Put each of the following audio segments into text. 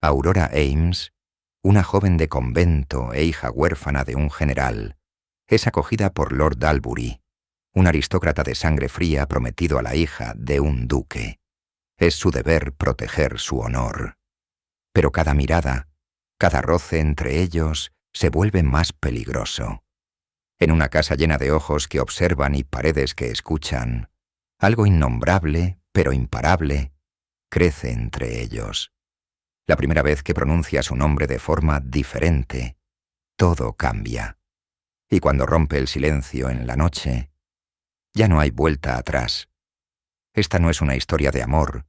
Aurora Ames, una joven de convento e hija huérfana de un general, es acogida por Lord Dalbury, un aristócrata de sangre fría prometido a la hija de un duque. Es su deber proteger su honor. Pero cada mirada, cada roce entre ellos se vuelve más peligroso. En una casa llena de ojos que observan y paredes que escuchan, algo innombrable, pero imparable, crece entre ellos. La primera vez que pronuncia su nombre de forma diferente, todo cambia. Y cuando rompe el silencio en la noche, ya no hay vuelta atrás. Esta no es una historia de amor,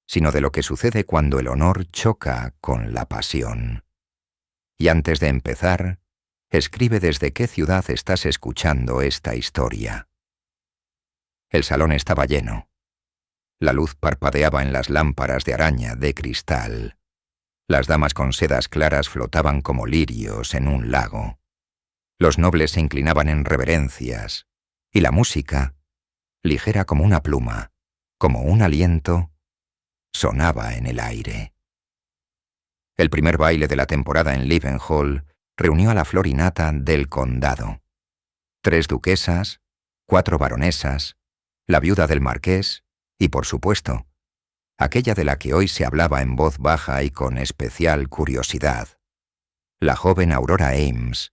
sino de lo que sucede cuando el honor choca con la pasión. Y antes de empezar, escribe desde qué ciudad estás escuchando esta historia. El salón estaba lleno. La luz parpadeaba en las lámparas de araña de cristal. Las damas con sedas claras flotaban como lirios en un lago. Los nobles se inclinaban en reverencias, y la música, ligera como una pluma, como un aliento, sonaba en el aire. El primer baile de la temporada en Leavenhall reunió a la flor y nata del condado. 3 duquesas, 4 baronesas, la viuda del marqués y, por supuesto, aquella de la que hoy se hablaba en voz baja y con especial curiosidad, la joven Aurora Ames,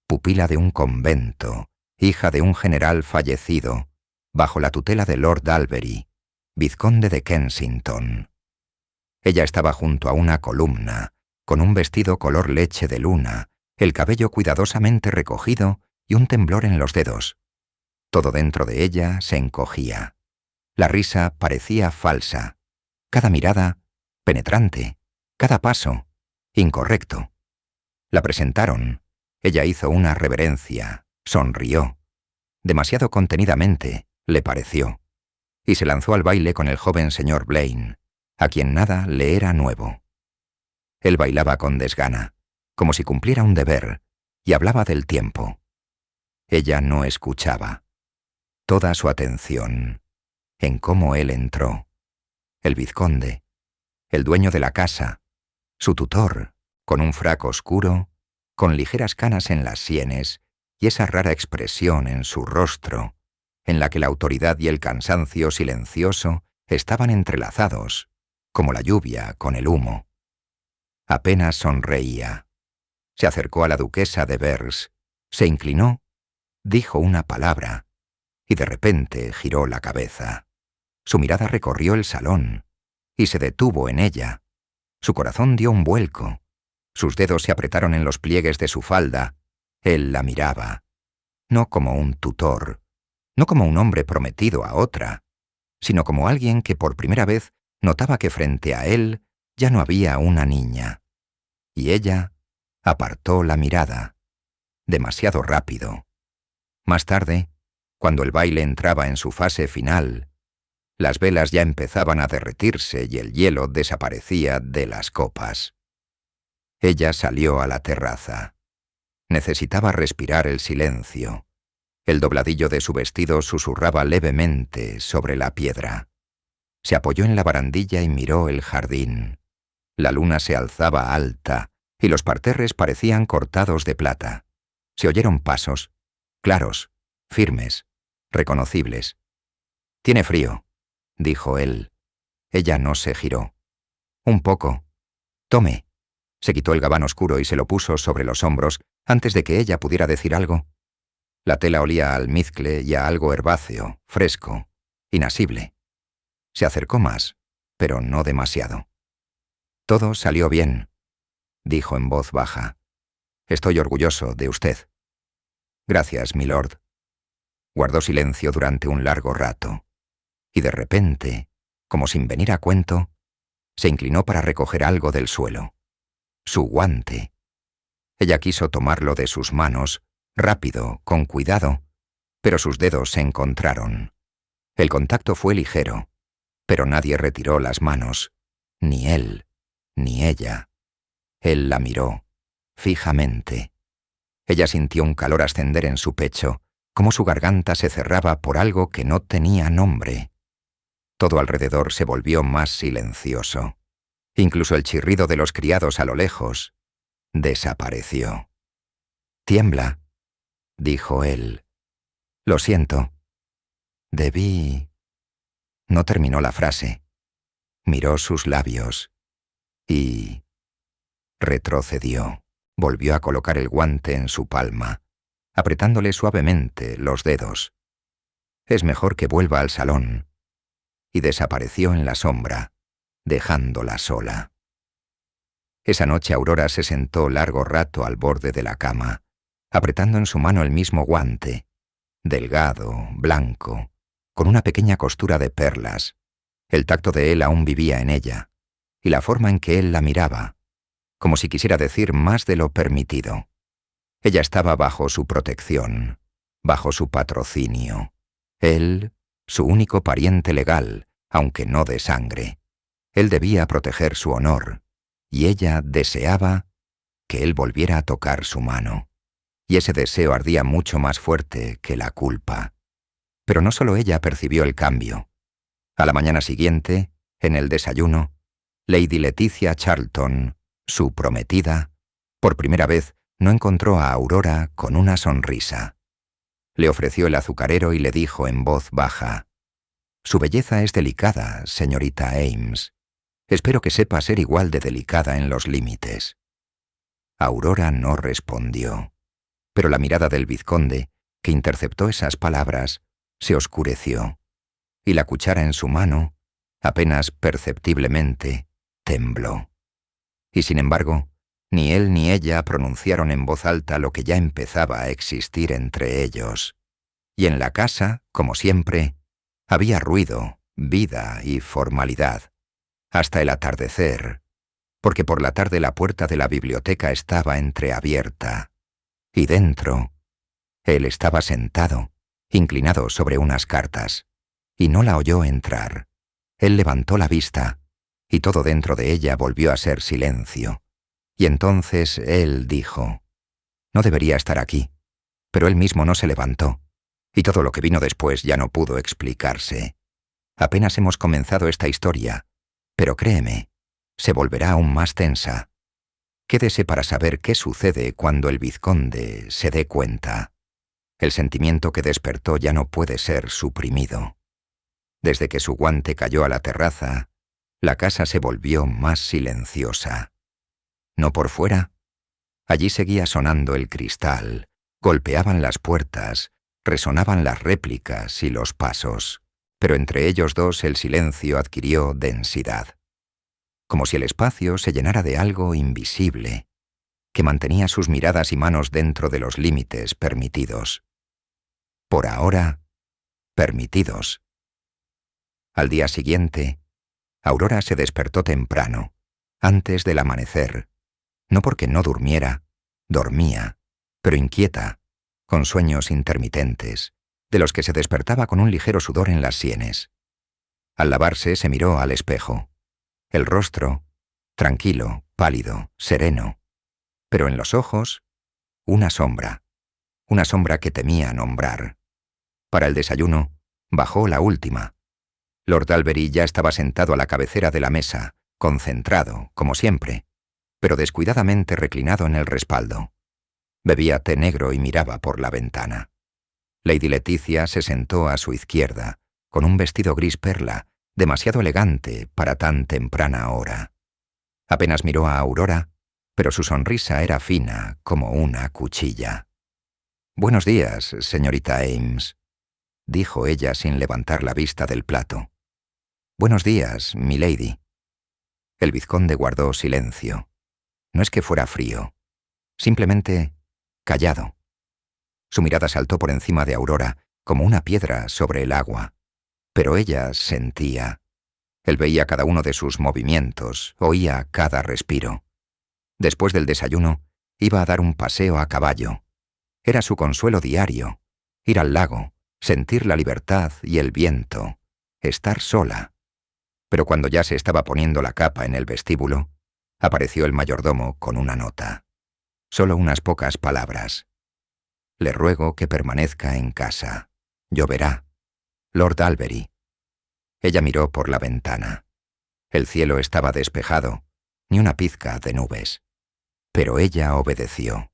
pupila de un convento, hija de un general fallecido, bajo la tutela de Lord Dalbury, vizconde de Kensington. Ella estaba junto a una columna, con un vestido color leche de luna, el cabello cuidadosamente recogido y un temblor en los dedos. Todo dentro de ella se encogía. La risa parecía falsa. Cada mirada, penetrante. Cada paso, incorrecto. La presentaron. Ella hizo una reverencia, sonrió. Demasiado contenidamente, le pareció. Y se lanzó al baile con el joven señor Blaine, a quien nada le era nuevo. Él bailaba con desgana, como si cumpliera un deber, y hablaba del tiempo. Ella no escuchaba. Toda su atención en cómo él entró. El vizconde, el dueño de la casa, su tutor, con un frac oscuro, con ligeras canas en las sienes y esa rara expresión en su rostro, en la que la autoridad y el cansancio silencioso estaban entrelazados, como la lluvia con el humo. Apenas sonreía. Se acercó a la duquesa de Bers, se inclinó, dijo una palabra, y de repente giró la cabeza. Su mirada recorrió el salón, y se detuvo en ella. Su corazón dio un vuelco. Sus dedos se apretaron en los pliegues de su falda. Él la miraba, no como un tutor, no como un hombre prometido a otra, sino como alguien que por primera vez notaba que frente a él ya no había una niña. Y ella apartó la mirada, demasiado rápido. Más tarde, cuando el baile entraba en su fase final, las velas ya empezaban a derretirse y el hielo desaparecía de las copas. Ella salió a la terraza. Necesitaba respirar el silencio. El dobladillo de su vestido susurraba levemente sobre la piedra. Se apoyó en la barandilla y miró el jardín. La luna se alzaba alta y los parterres parecían cortados de plata. Se oyeron pasos, claros, firmes, reconocibles. «Tiene frío», dijo él. Ella no se giró. «Un poco. Tome». Se quitó el gabán oscuro y se lo puso sobre los hombros antes de que ella pudiera decir algo. La tela olía a almizcle y a algo herbáceo, fresco, inasible. Se acercó más, pero no demasiado. «Todo salió bien», dijo en voz baja. «Estoy orgulloso de usted». «Gracias, milord». Guardó silencio durante un largo rato, y de repente, como sin venir a cuento, se inclinó para recoger algo del suelo. Su guante. Ella quiso tomarlo de sus manos, rápido, con cuidado, pero sus dedos se encontraron. El contacto fue ligero, pero nadie retiró las manos, ni él, ni ella. Él la miró, fijamente. Ella sintió un calor ascender en su pecho, como su garganta se cerraba por algo que no tenía nombre. Todo alrededor se volvió más silencioso. Incluso el chirrido de los criados a lo lejos desapareció. «Tiembla», dijo él. «Lo siento. Debí...» No terminó la frase. Miró sus labios y retrocedió. Volvió a colocar el guante en su palma, apretándole suavemente los dedos. «Es mejor que vuelva al salón». Y desapareció en la sombra, dejándola sola. Esa noche Aurora se sentó largo rato al borde de la cama, apretando en su mano el mismo guante, delgado, blanco, con una pequeña costura de perlas. El tacto de él aún vivía en ella, y la forma en que él la miraba, como si quisiera decir más de lo permitido. Ella estaba bajo su protección, bajo su patrocinio. Él, su único pariente legal, aunque no de sangre. Él debía proteger su honor, y ella deseaba que él volviera a tocar su mano. Y ese deseo ardía mucho más fuerte que la culpa. Pero no solo ella percibió el cambio. A la mañana siguiente, en el desayuno, Lady Leticia Charlton, su prometida, por primera vez no encontró a Aurora con una sonrisa. Le ofreció el azucarero y le dijo en voz baja: «Su belleza es delicada, señorita Ames. Espero que sepa ser igual de delicada en los límites». Aurora no respondió, pero la mirada del vizconde, que interceptó esas palabras, se oscureció, y la cuchara en su mano, apenas perceptiblemente, tembló. Y sin embargo, ni él ni ella pronunciaron en voz alta lo que ya empezaba a existir entre ellos. Y en la casa, como siempre, había ruido, vida y formalidad, hasta el atardecer, porque por la tarde la puerta de la biblioteca estaba entreabierta, y dentro, él estaba sentado, inclinado sobre unas cartas, y no la oyó entrar. Él levantó la vista, y todo dentro de ella volvió a ser silencio. Y entonces él dijo: «No debería estar aquí», pero él mismo no se levantó, y todo lo que vino después ya no pudo explicarse. Apenas hemos comenzado esta historia, pero créeme, se volverá aún más tensa. Quédese para saber qué sucede cuando el vizconde se dé cuenta. El sentimiento que despertó ya no puede ser suprimido. Desde que su guante cayó a la terraza, la casa se volvió más silenciosa. No por fuera. Allí seguía sonando el cristal, golpeaban las puertas, resonaban las réplicas y los pasos, pero entre ellos dos el silencio adquirió densidad, como si el espacio se llenara de algo invisible, que mantenía sus miradas y manos dentro de los límites permitidos. Por ahora, permitidos. Al día siguiente, Aurora se despertó temprano, antes del amanecer, no porque no durmiera, dormía, pero inquieta, con sueños intermitentes, de los que se despertaba con un ligero sudor en las sienes. Al lavarse se miró al espejo. El rostro, tranquilo, pálido, sereno, pero en los ojos, una sombra que temía nombrar. Para el desayuno, bajó la última. Lord Dalberry ya estaba sentado a la cabecera de la mesa, concentrado, como siempre, pero descuidadamente reclinado en el respaldo. Bebía té negro y miraba por la ventana. Lady Leticia se sentó a su izquierda, con un vestido gris perla, demasiado elegante para tan temprana hora. Apenas miró a Aurora, pero su sonrisa era fina como una cuchilla. «Buenos días, señorita Ames», dijo ella sin levantar la vista del plato. «Buenos días, milady». El vizconde guardó silencio. No es que fuera frío, simplemente callado. Su mirada saltó por encima de Aurora como una piedra sobre el agua, pero ella sentía. Él veía cada uno de sus movimientos, oía cada respiro. Después del desayuno, iba a dar un paseo a caballo. Era su consuelo diario, ir al lago, sentir la libertad y el viento, estar sola. Pero cuando ya se estaba poniendo la capa en el vestíbulo, apareció el mayordomo con una nota. Solo unas pocas palabras. «Le ruego que permanezca en casa. Lloverá. Lord Dalberry». Ella miró por la ventana. El cielo estaba despejado, ni una pizca de nubes. Pero ella obedeció.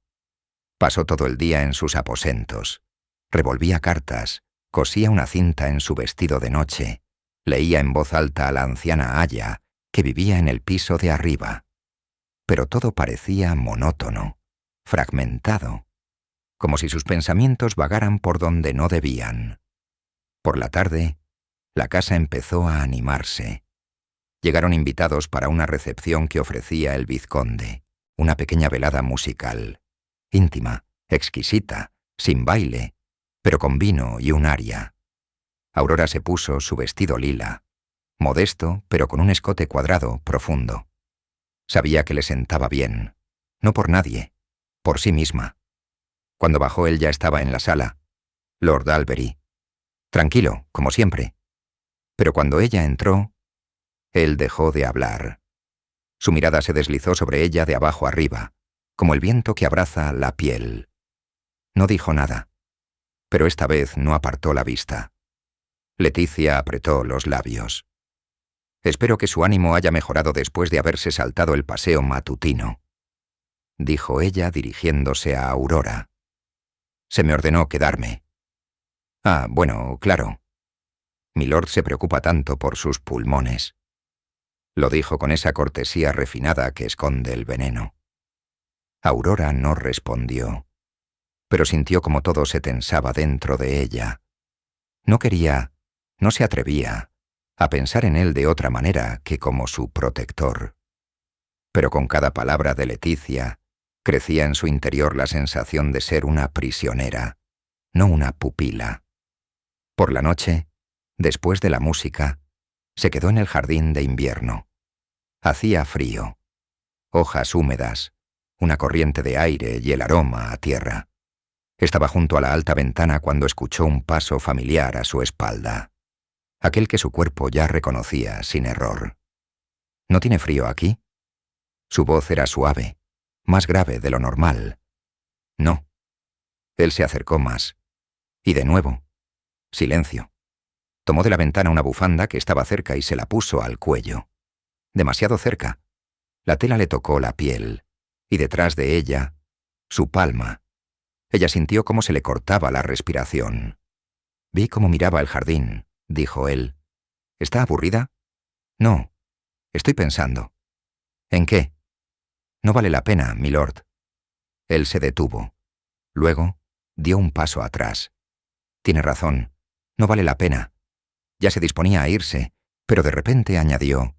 Pasó todo el día en sus aposentos. Revolvía cartas, cosía una cinta en su vestido de noche, leía en voz alta a la anciana Aya, que vivía en el piso de arriba. Pero todo parecía monótono, fragmentado, como si sus pensamientos vagaran por donde no debían. Por la tarde, la casa empezó a animarse. Llegaron invitados para una recepción que ofrecía el vizconde, una pequeña velada musical, íntima, exquisita, sin baile, pero con vino y un aria. Aurora se puso su vestido lila, modesto, pero con un escote cuadrado, profundo. Sabía que le sentaba bien, no por nadie, por sí misma. Cuando bajó él ya estaba en la sala, Lord Albery, tranquilo, como siempre. Pero cuando ella entró, él dejó de hablar. Su mirada se deslizó sobre ella de abajo arriba, como el viento que abraza la piel. No dijo nada, pero esta vez no apartó la vista. Leticia apretó los labios. «Espero que su ánimo haya mejorado después de haberse saltado el paseo matutino», dijo ella dirigiéndose a Aurora. «Se me ordenó quedarme». «Ah, bueno, claro. Milord se preocupa tanto por sus pulmones», lo dijo con esa cortesía refinada que esconde el veneno. Aurora no respondió, pero sintió como todo se tensaba dentro de ella. No quería, no se atrevía a pensar en él de otra manera que como su protector. Pero con cada palabra de Leticia crecía en su interior la sensación de ser una prisionera, no una pupila. Por la noche, después de la música, se quedó en el jardín de invierno. Hacía frío, hojas húmedas, una corriente de aire y el aroma a tierra. Estaba junto a la alta ventana cuando escuchó un paso familiar a su espalda, aquel que su cuerpo ya reconocía sin error. «¿No tiene frío aquí?» Su voz era suave, más grave de lo normal. «No». Él se acercó más. Y de nuevo, silencio. Tomó de la ventana una bufanda que estaba cerca y se la puso al cuello. Demasiado cerca. La tela le tocó la piel, y detrás de ella, su palma. Ella sintió cómo se le cortaba la respiración. «Vi cómo miraba el jardín», dijo él. «¿Está aburrida?» «No. Estoy pensando». «¿En qué?» «No vale la pena, milord». Él se detuvo. Luego, dio un paso atrás. «Tiene razón. No vale la pena». Ya se disponía a irse, pero de repente añadió: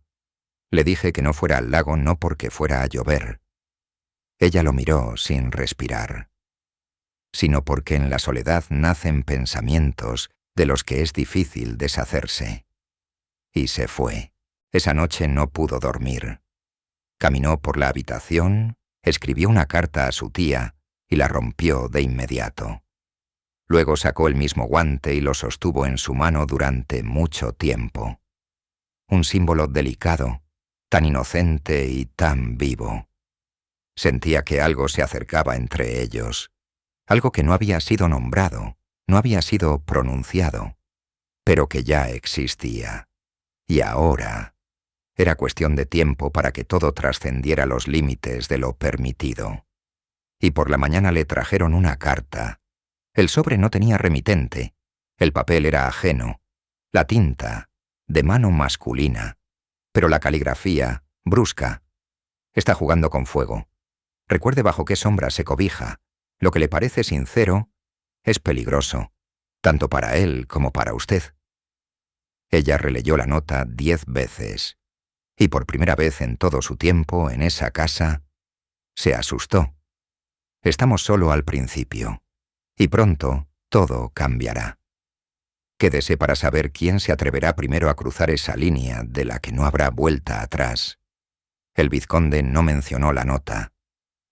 «Le dije que no fuera al lago no porque fuera a llover». Ella lo miró sin respirar. «Sino porque en la soledad nacen pensamientos de los que es difícil deshacerse». Y se fue. Esa noche no pudo dormir. Caminó por la habitación, escribió una carta a su tía y la rompió de inmediato. Luego sacó el mismo guante y lo sostuvo en su mano durante mucho tiempo. Un símbolo delicado, tan inocente y tan vivo. Sentía que algo se acercaba entre ellos, algo que no había sido nombrado, no había sido pronunciado, pero que ya existía. Y ahora era cuestión de tiempo para que todo trascendiera los límites de lo permitido. Y por la mañana le trajeron una carta. El sobre no tenía remitente, el papel era ajeno, la tinta, de mano masculina, pero la caligrafía, brusca. «Está jugando con fuego. Recuerde bajo qué sombra se cobija. Lo que le parece sincero es peligroso, tanto para él como para usted». Ella releyó la nota 10 veces, y por primera vez en todo su tiempo en esa casa, se asustó. Estamos solo al principio, y pronto todo cambiará. Quédese para saber quién se atreverá primero a cruzar esa línea de la que no habrá vuelta atrás. El vizconde no mencionó la nota,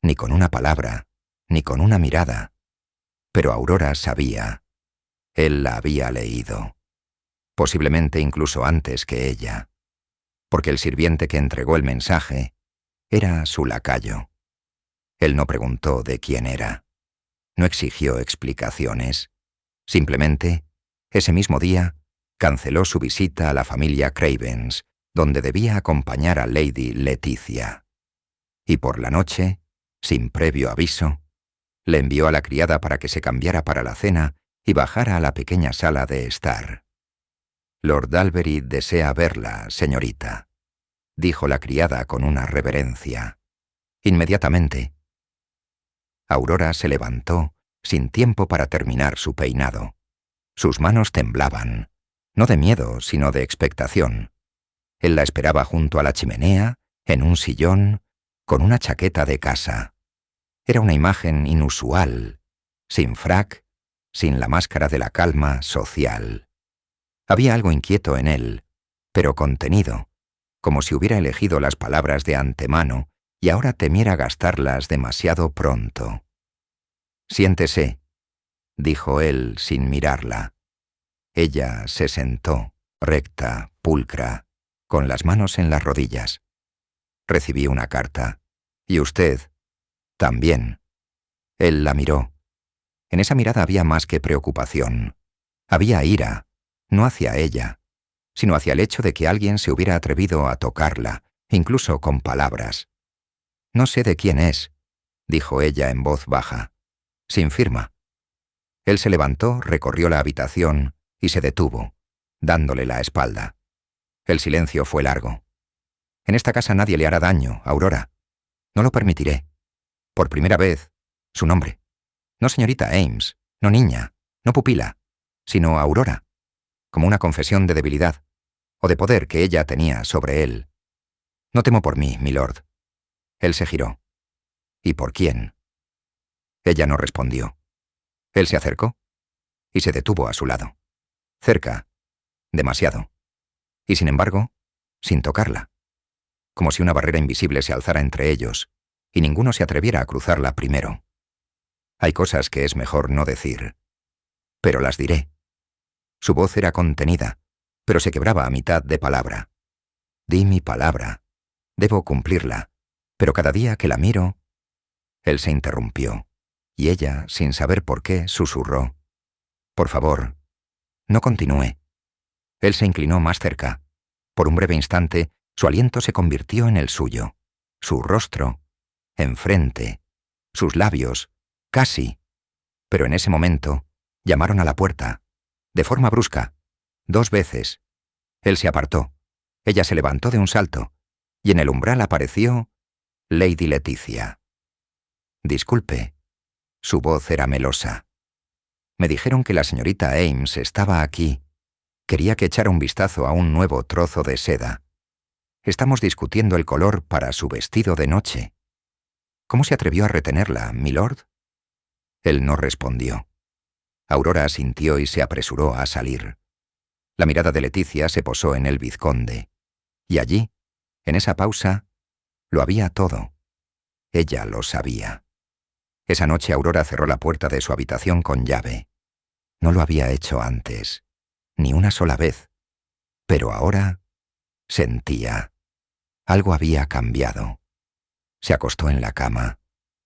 ni con una palabra, ni con una mirada. Pero Aurora sabía. Él la había leído. Posiblemente incluso antes que ella. Porque el sirviente que entregó el mensaje era su lacayo. Él no preguntó de quién era. No exigió explicaciones. Simplemente, ese mismo día, canceló su visita a la familia Cravens, donde debía acompañar a Lady Leticia. Y por la noche, sin previo aviso, le envió a la criada para que se cambiara para la cena y bajara a la pequeña sala de estar. «Lord Dalbury desea verla, señorita», dijo la criada con una reverencia. Inmediatamente. Aurora se levantó, sin tiempo para terminar su peinado. Sus manos temblaban, no de miedo, sino de expectación. Él la esperaba junto a la chimenea, en un sillón, con una chaqueta de casa. Era una imagen inusual, sin frac, sin la máscara de la calma social. Había algo inquieto en él, pero contenido, como si hubiera elegido las palabras de antemano y ahora temiera gastarlas demasiado pronto. «Siéntese», dijo él sin mirarla. Ella se sentó, recta, pulcra, con las manos en las rodillas. «Recibí una carta. ¿Y usted?» «También». Él la miró. En esa mirada había más que preocupación. Había ira, no hacia ella, sino hacia el hecho de que alguien se hubiera atrevido a tocarla, incluso con palabras. «No sé de quién es», dijo ella en voz baja, sin firma. Él se levantó, recorrió la habitación y se detuvo, dándole la espalda. El silencio fue largo. «En esta casa nadie le hará daño, Aurora. No lo permitiré. Por primera vez, su nombre. No señorita Ames, no niña, no pupila, sino Aurora, como una confesión de debilidad, o de poder que ella tenía sobre él. No temo por mí, milord». Él se giró. «¿Y por quién?» Ella no respondió. Él se acercó y se detuvo a su lado. Cerca, demasiado. Y sin embargo, sin tocarla. Como si una barrera invisible se alzara entre ellos y ninguno se atreviera a cruzarla primero. Hay cosas que es mejor no decir. Pero las diré. Su voz era contenida, pero se quebraba a mitad de palabra. «Di mi palabra. Debo cumplirla. Pero cada día que la miro...» Él se interrumpió, y ella, sin saber por qué, susurró: «Por favor, no continúe». Él se inclinó más cerca. Por un breve instante, su aliento se convirtió en el suyo. Su rostro, enfrente, sus labios, casi. Pero en ese momento, llamaron a la puerta, de forma brusca, 2 veces. Él se apartó. Ella se levantó de un salto, y en el umbral apareció Lady Leticia. «Disculpe». Su voz era melosa. «Me dijeron que la señorita Ames estaba aquí. Quería que echara un vistazo a un nuevo trozo de seda. Estamos discutiendo el color para su vestido de noche. ¿Cómo se atrevió a retenerla, milord?» Él no respondió. Aurora asintió y se apresuró a salir. La mirada de Leticia se posó en el vizconde. Y allí, en esa pausa, lo había todo. Ella lo sabía. Esa noche Aurora cerró la puerta de su habitación con llave. No lo había hecho antes, ni una sola vez. Pero ahora sentía. Algo había cambiado. Se acostó en la cama,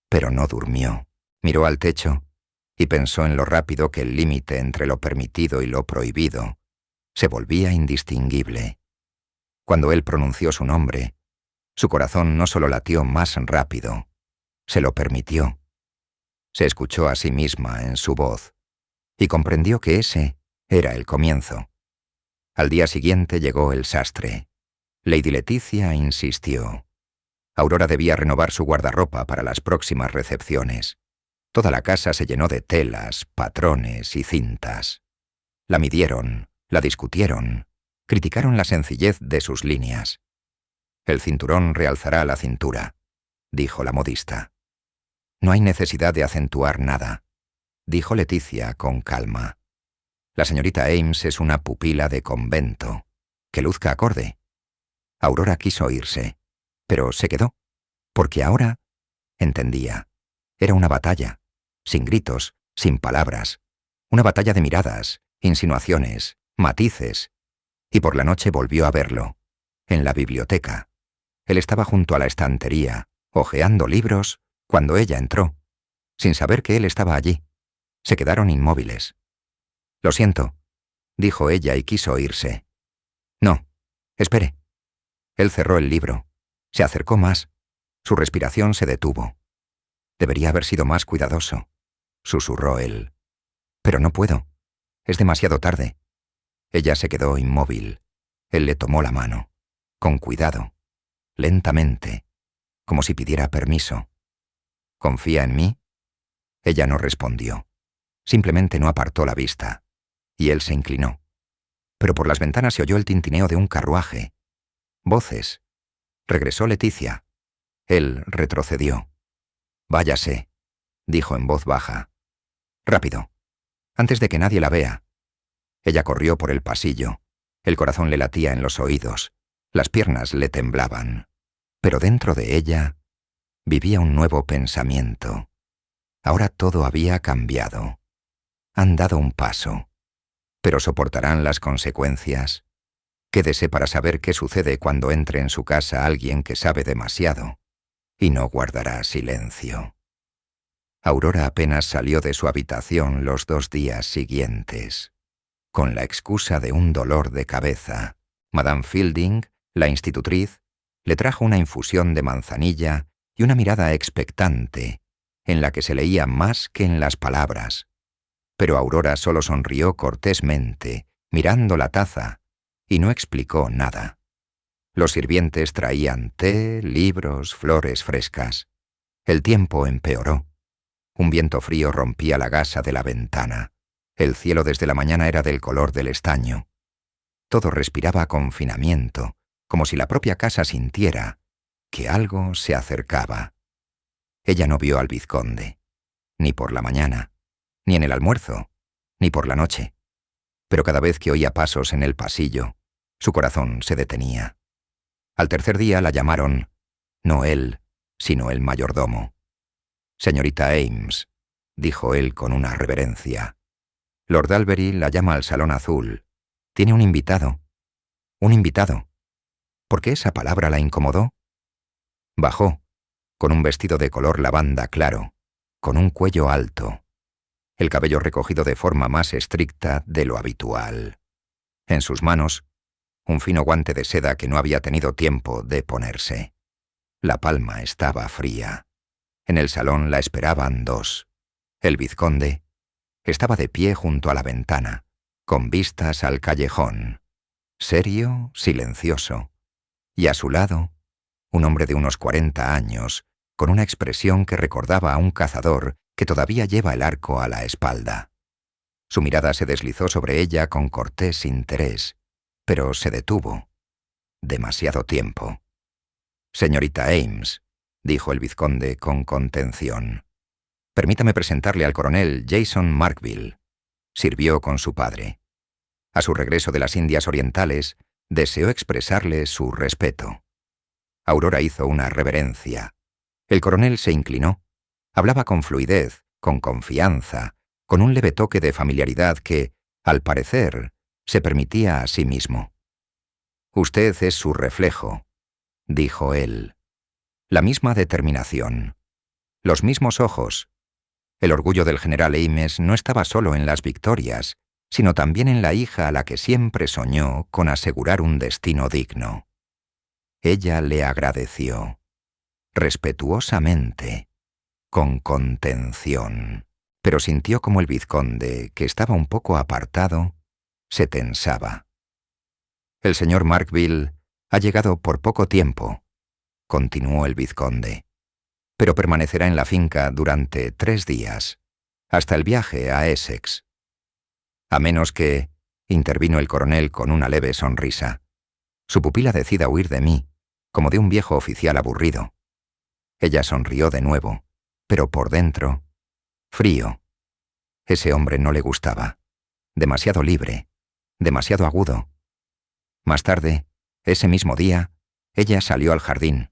pero no durmió. Miró al techo y pensó en lo rápido que el límite entre lo permitido y lo prohibido se volvía indistinguible. Cuando él pronunció su nombre, su corazón no solo latió más rápido, se lo permitió. Se escuchó a sí misma en su voz y comprendió que ese era el comienzo. Al día siguiente llegó el sastre. Lady Leticia insistió. Aurora debía renovar su guardarropa para las próximas recepciones. Toda la casa se llenó de telas, patrones y cintas. La midieron, la discutieron, criticaron la sencillez de sus líneas. «El cinturón realzará la cintura», dijo la modista. «No hay necesidad de acentuar nada», dijo Leticia con calma. «La señorita Ames es una pupila de convento. Que luzca acorde». Aurora quiso irse, pero se quedó, porque ahora entendía. Era una batalla, sin gritos, sin palabras, una batalla de miradas, insinuaciones, matices. Y por la noche volvió a verlo, en la biblioteca. Él estaba junto a la estantería, hojeando libros, cuando ella entró, sin saber que él estaba allí. Se quedaron inmóviles. «Lo siento», dijo ella y quiso irse. «No, espere». Él cerró el libro. Se acercó más. Su respiración se detuvo. Debería haber sido más cuidadoso, susurró él. Pero no puedo. Es demasiado tarde. Ella se quedó inmóvil. Él le tomó la mano, con cuidado, lentamente, como si pidiera permiso. ¿Confía en mí? Ella no respondió. Simplemente no apartó la vista. Y él se inclinó. Pero por las ventanas se oyó el tintineo de un carruaje. Voces. Regresó Leticia. Él retrocedió. «Váyase», dijo en voz baja. «Rápido, antes de que nadie la vea». Ella corrió por el pasillo. El corazón le latía en los oídos. Las piernas le temblaban. Pero dentro de ella vivía un nuevo pensamiento. Ahora todo había cambiado. Han dado un paso. ¿Pero soportarán las consecuencias? Quédese para saber qué sucede cuando entre en su casa alguien que sabe demasiado. Y no guardará silencio. Aurora apenas salió de su habitación los 2 días siguientes. Con la excusa de un dolor de cabeza, Madame Fielding, la institutriz, le trajo una infusión de manzanilla y una mirada expectante, en la que se leía más que en las palabras. Pero Aurora solo sonrió cortésmente, mirando la taza, y no explicó nada. Los sirvientes traían té, libros, flores frescas. El tiempo empeoró. Un viento frío rompía la gasa de la ventana. El cielo desde la mañana era del color del estaño. Todo respiraba confinamiento, como si la propia casa sintiera que algo se acercaba. Ella no vio al vizconde, ni por la mañana, ni en el almuerzo, ni por la noche. Pero cada vez que oía pasos en el pasillo, su corazón se detenía. Al tercer día la llamaron, no él, sino el mayordomo. «Señorita Ames», dijo él con una reverencia. «Lord Albery la llama al Salón Azul. Tiene un invitado». «Un invitado». ¿Por qué esa palabra la incomodó? Bajó, con un vestido de color lavanda claro, con un cuello alto, el cabello recogido de forma más estricta de lo habitual. En sus manos, un fino guante de seda que no había tenido tiempo de ponerse. La palma estaba fría. En el salón la esperaban 2. El vizconde estaba de pie junto a la ventana, con vistas al callejón, serio, silencioso, y a su lado, un hombre de unos 40 años, con una expresión que recordaba a un cazador que todavía lleva el arco a la espalda. Su mirada se deslizó sobre ella con cortés interés, pero se detuvo. Demasiado tiempo. «Señorita Ames», dijo el vizconde con contención. «Permítame presentarle al coronel Jason Markville». Sirvió con su padre. A su regreso de las Indias Orientales, deseó expresarle su respeto. Aurora hizo una reverencia. El coronel se inclinó. Hablaba con fluidez, con confianza, con un leve toque de familiaridad que, al parecer, se permitía a sí mismo. «Usted es su reflejo», dijo él. La misma determinación. Los mismos ojos. El orgullo del general Ames no estaba solo en las victorias, sino también en la hija a la que siempre soñó con asegurar un destino digno. Ella le agradeció, respetuosamente, con contención, pero sintió como el vizconde, que estaba un poco apartado, se tensaba. «El señor Markville ha llegado por poco tiempo», continuó el vizconde, «pero permanecerá en la finca durante 3 días, hasta el viaje a Essex. A menos que», intervino el coronel con una leve sonrisa, «su pupila decida huir de mí, como de un viejo oficial aburrido». Ella sonrió de nuevo, pero por dentro, frío. Ese hombre no le gustaba. Demasiado libre, demasiado agudo. Más tarde, ese mismo día, ella salió al jardín.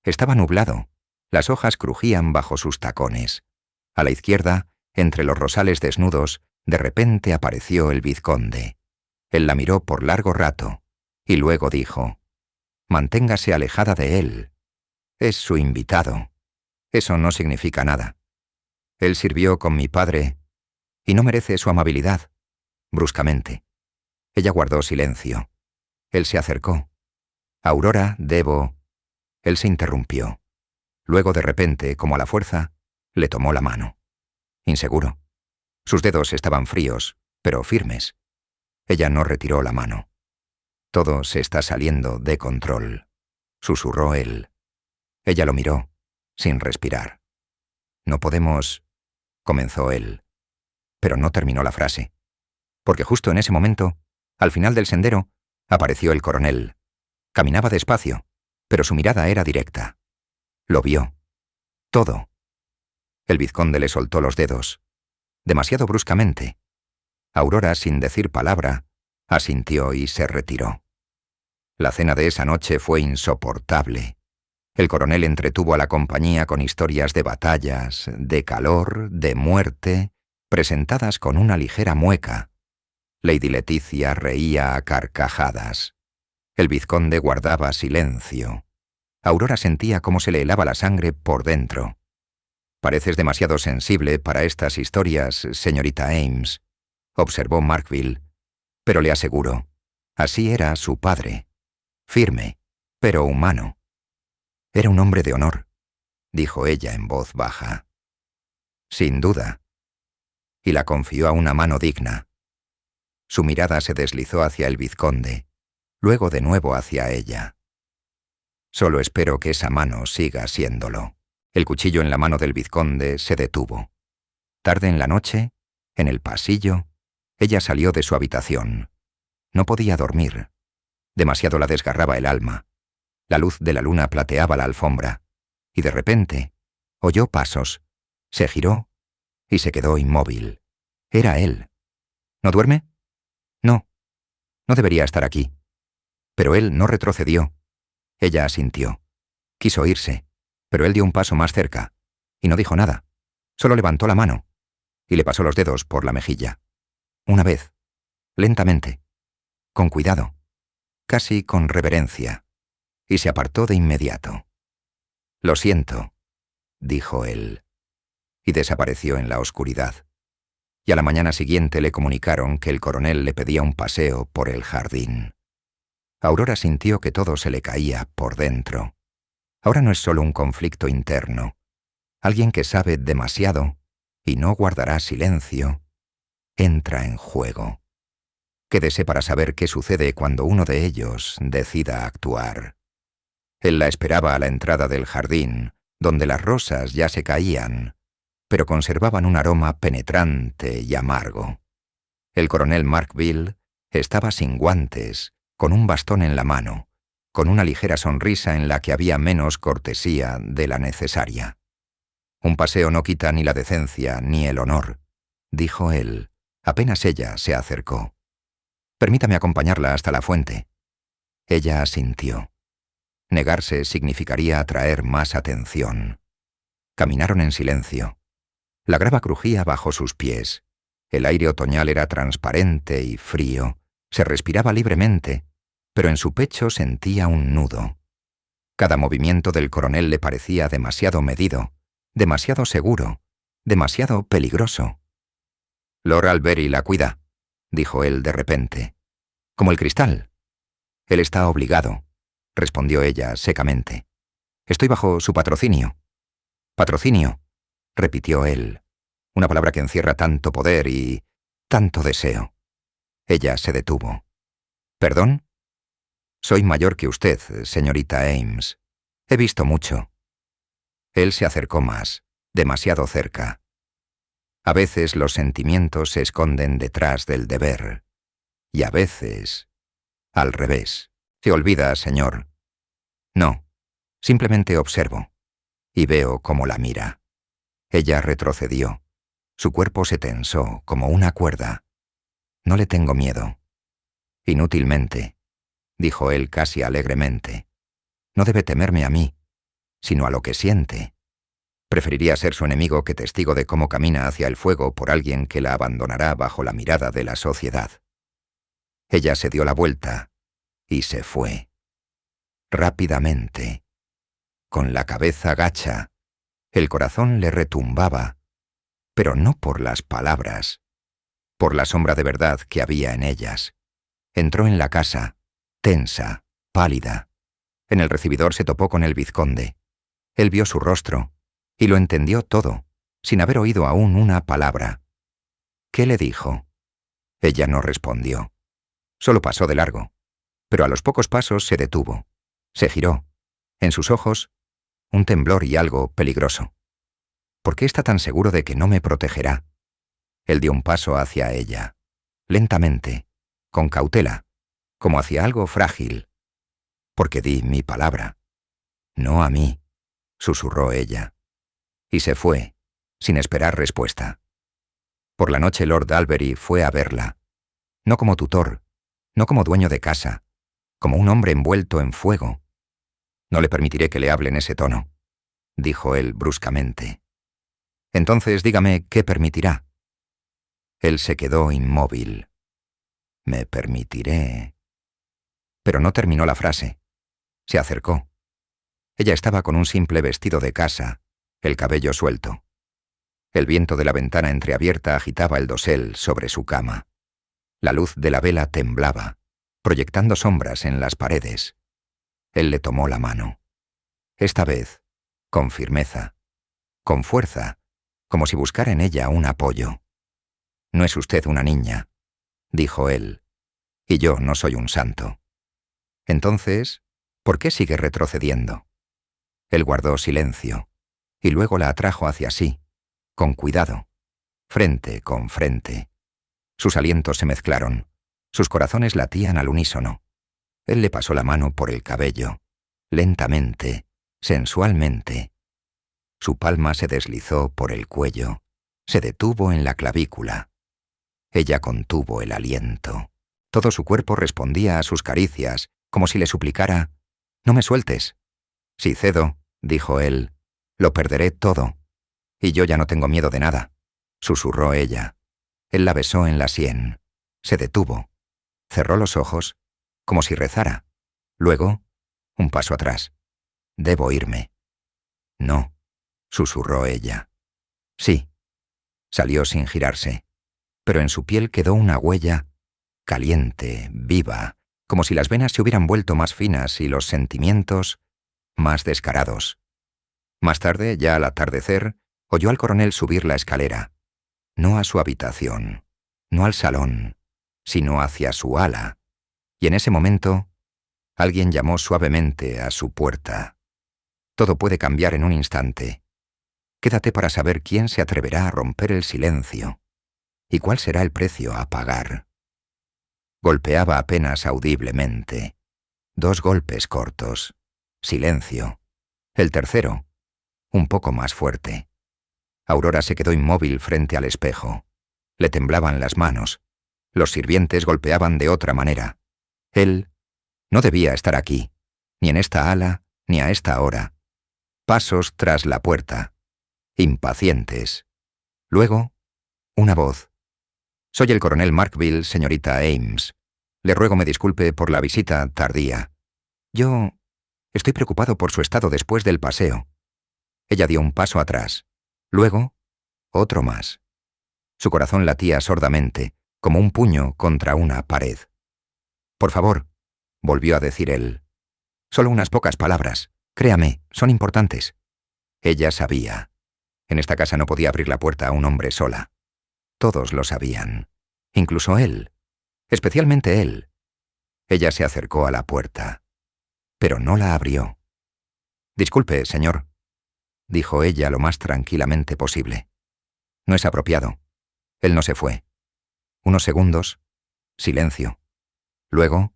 Estaba nublado. Las hojas crujían bajo sus tacones. A la izquierda, entre los rosales desnudos, de repente apareció el vizconde. Él la miró por largo rato, y luego dijo: «Manténgase alejada de él. Es su invitado. Eso no significa nada. Él sirvió con mi padre, y no merece su amabilidad». Bruscamente. Ella guardó silencio. Él se acercó. Aurora, debo... Él se interrumpió. Luego, de repente, como a la fuerza, le tomó la mano. Inseguro. Sus dedos estaban fríos, pero firmes. Ella no retiró la mano. Todo se está saliendo de control, susurró él. Ella lo miró, sin respirar. No podemos... comenzó él. Pero no terminó la frase. Porque justo en ese momento, al final del sendero, apareció el coronel. Caminaba despacio, pero su mirada era directa. Lo vio. Todo. El vizconde le soltó los dedos. Demasiado bruscamente. Aurora, sin decir palabra, asintió y se retiró. La cena de esa noche fue insoportable. El coronel entretuvo a la compañía con historias de batallas, de calor, de muerte, presentadas con una ligera mueca. Lady Leticia reía a carcajadas. El vizconde guardaba silencio. Aurora sentía cómo se le helaba la sangre por dentro. «Pareces demasiado sensible para estas historias, señorita Ames», observó Markville. «Pero le aseguro, así era su padre. Firme, pero humano». «Era un hombre de honor», dijo ella en voz baja. «Sin duda». Y la confió a una mano digna. Su mirada se deslizó hacia el vizconde, luego de nuevo hacia ella. «Solo espero que esa mano siga siéndolo». El cuchillo en la mano del vizconde se detuvo. Tarde en la noche, en el pasillo, ella salió de su habitación. No podía dormir. Demasiado la desgarraba el alma. La luz de la luna plateaba la alfombra. Y de repente, oyó pasos. Se giró y se quedó inmóvil. Era él. ¿No duerme? No. No debería estar aquí. Pero él no retrocedió. Ella asintió. Quiso irse. Pero él dio un paso más cerca, y no dijo nada. Solo levantó la mano, y le pasó los dedos por la mejilla. Una vez, lentamente, con cuidado, casi con reverencia, y se apartó de inmediato. «Lo siento», dijo él, y desapareció en la oscuridad. Y a la mañana siguiente le comunicaron que el coronel le pedía un paseo por el jardín. Aurora sintió que todo se le caía por dentro. Ahora no es solo un conflicto interno. Alguien que sabe demasiado y no guardará silencio, entra en juego. Quédese para saber qué sucede cuando uno de ellos decida actuar. Él la esperaba a la entrada del jardín, donde las rosas ya se caían, pero conservaban un aroma penetrante y amargo. El coronel Markville estaba sin guantes, con un bastón en la mano, con una ligera sonrisa en la que había menos cortesía de la necesaria. «Un paseo no quita ni la decencia ni el honor», dijo él, apenas ella se acercó. «Permítame acompañarla hasta la fuente». Ella asintió. Negarse significaría atraer más atención. Caminaron en silencio. La grava crujía bajo sus pies. El aire otoñal era transparente y frío. Se respiraba libremente, pero en su pecho sentía un nudo. Cada movimiento del coronel le parecía demasiado medido, demasiado seguro, demasiado peligroso. «Lord Albery la cuida», dijo él de repente. «Como el cristal». «Él está obligado», respondió ella secamente. «Estoy bajo su patrocinio». «Patrocinio», repitió él, una palabra que encierra tanto poder y tanto deseo. Ella se detuvo. «¿Perdón?» «Soy mayor que usted, señorita Ames. He visto mucho». Él se acercó más, demasiado cerca. A veces los sentimientos se esconden detrás del deber. Y a veces, al revés. «Se olvida, señor». «No, simplemente observo. Y veo cómo la mira». Ella retrocedió. Su cuerpo se tensó como una cuerda. «No le tengo miedo». «Inútilmente», dijo él casi alegremente. «No debe temerme a mí, sino a lo que siente. Preferiría ser su enemigo que testigo de cómo camina hacia el fuego por alguien que la abandonará bajo la mirada de la sociedad». Ella se dio la vuelta y se fue. Rápidamente, con la cabeza gacha, el corazón le retumbaba, pero no por las palabras, por la sombra de verdad que había en ellas. Entró en la casa, tensa, pálida. En el recibidor se topó con el vizconde. Él vio su rostro y lo entendió todo, sin haber oído aún una palabra. ¿Qué le dijo? Ella no respondió. Solo pasó de largo, pero a los pocos pasos se detuvo. Se giró. En sus ojos, un temblor y algo peligroso. ¿Por qué está tan seguro de que no me protegerá? Él dio un paso hacia ella, lentamente, con cautela, como hacia algo frágil. Porque di mi palabra. No a mí, susurró ella. Y se fue, sin esperar respuesta. Por la noche Lord Dalbury fue a verla. No como tutor, no como dueño de casa, como un hombre envuelto en fuego. No le permitiré que le hable en ese tono, dijo él bruscamente. Entonces dígame qué permitirá. Él se quedó inmóvil. Me permitiré. Pero no terminó la frase. Se acercó. Ella estaba con un simple vestido de casa, el cabello suelto. El viento de la ventana entreabierta agitaba el dosel sobre su cama. La luz de la vela temblaba, proyectando sombras en las paredes. Él le tomó la mano. Esta vez, con firmeza, con fuerza, como si buscara en ella un apoyo. No es usted una niña, dijo él, y yo no soy un santo. Entonces, ¿por qué sigue retrocediendo? Él guardó silencio, y luego la atrajo hacia sí, con cuidado, frente con frente. Sus alientos se mezclaron, sus corazones latían al unísono. Él le pasó la mano por el cabello, lentamente, sensualmente. Su palma se deslizó por el cuello, se detuvo en la clavícula. Ella contuvo el aliento. Todo su cuerpo respondía a sus caricias, como si le suplicara: «No me sueltes». «Si cedo», dijo él, «lo perderé todo. Y yo ya no tengo miedo de nada», susurró ella. Él la besó en la sien. Se detuvo. Cerró los ojos, como si rezara. Luego, un paso atrás. «Debo irme». «No», susurró ella. «Sí». Salió sin girarse, pero en su piel quedó una huella caliente, viva, como si las venas se hubieran vuelto más finas y los sentimientos más descarados. Más tarde, ya al atardecer, oyó al coronel subir la escalera, no a su habitación, no al salón, sino hacia su ala, y en ese momento alguien llamó suavemente a su puerta. Todo puede cambiar en un instante. Quédate para saber quién se atreverá a romper el silencio y cuál será el precio a pagar. Golpeaba apenas audiblemente. 2 golpes cortos. Silencio. El tercero, un poco más fuerte. Aurora se quedó inmóvil frente al espejo. Le temblaban las manos. Los sirvientes golpeaban de otra manera. Él no debía estar aquí, ni en esta ala, ni a esta hora. Pasos tras la puerta. Impacientes. Luego, una voz. «Soy el coronel Markville, señorita Ames. Le ruego me disculpe por la visita tardía. Yo estoy preocupado por su estado después del paseo». Ella dio un paso atrás. Luego, otro más. Su corazón latía sordamente, como un puño contra una pared. «Por favor», volvió a decir él. «Solo unas pocas palabras. Créame, son importantes». Ella sabía. En esta casa no podía abrir la puerta a un hombre sola. Todos lo sabían. Incluso él. Especialmente él. Ella se acercó a la puerta. Pero no la abrió. «Disculpe, señor», dijo ella lo más tranquilamente posible. «No es apropiado». Él no se fue. Unos segundos. Silencio. Luego,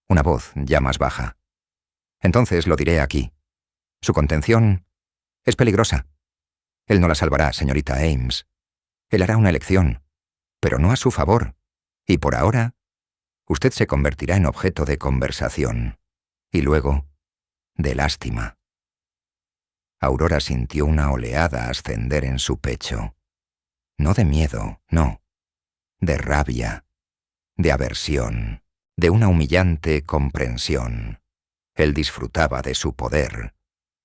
una voz ya más baja. «Entonces lo diré aquí. Su contención es peligrosa. Él no la salvará, señorita Ames. Él hará una elección, pero no a su favor. Y por ahora, usted se convertirá en objeto de conversación. Y luego, de lástima». Aurora sintió una oleada ascender en su pecho. No de miedo, no. De rabia, de aversión, de una humillante comprensión. Él disfrutaba de su poder.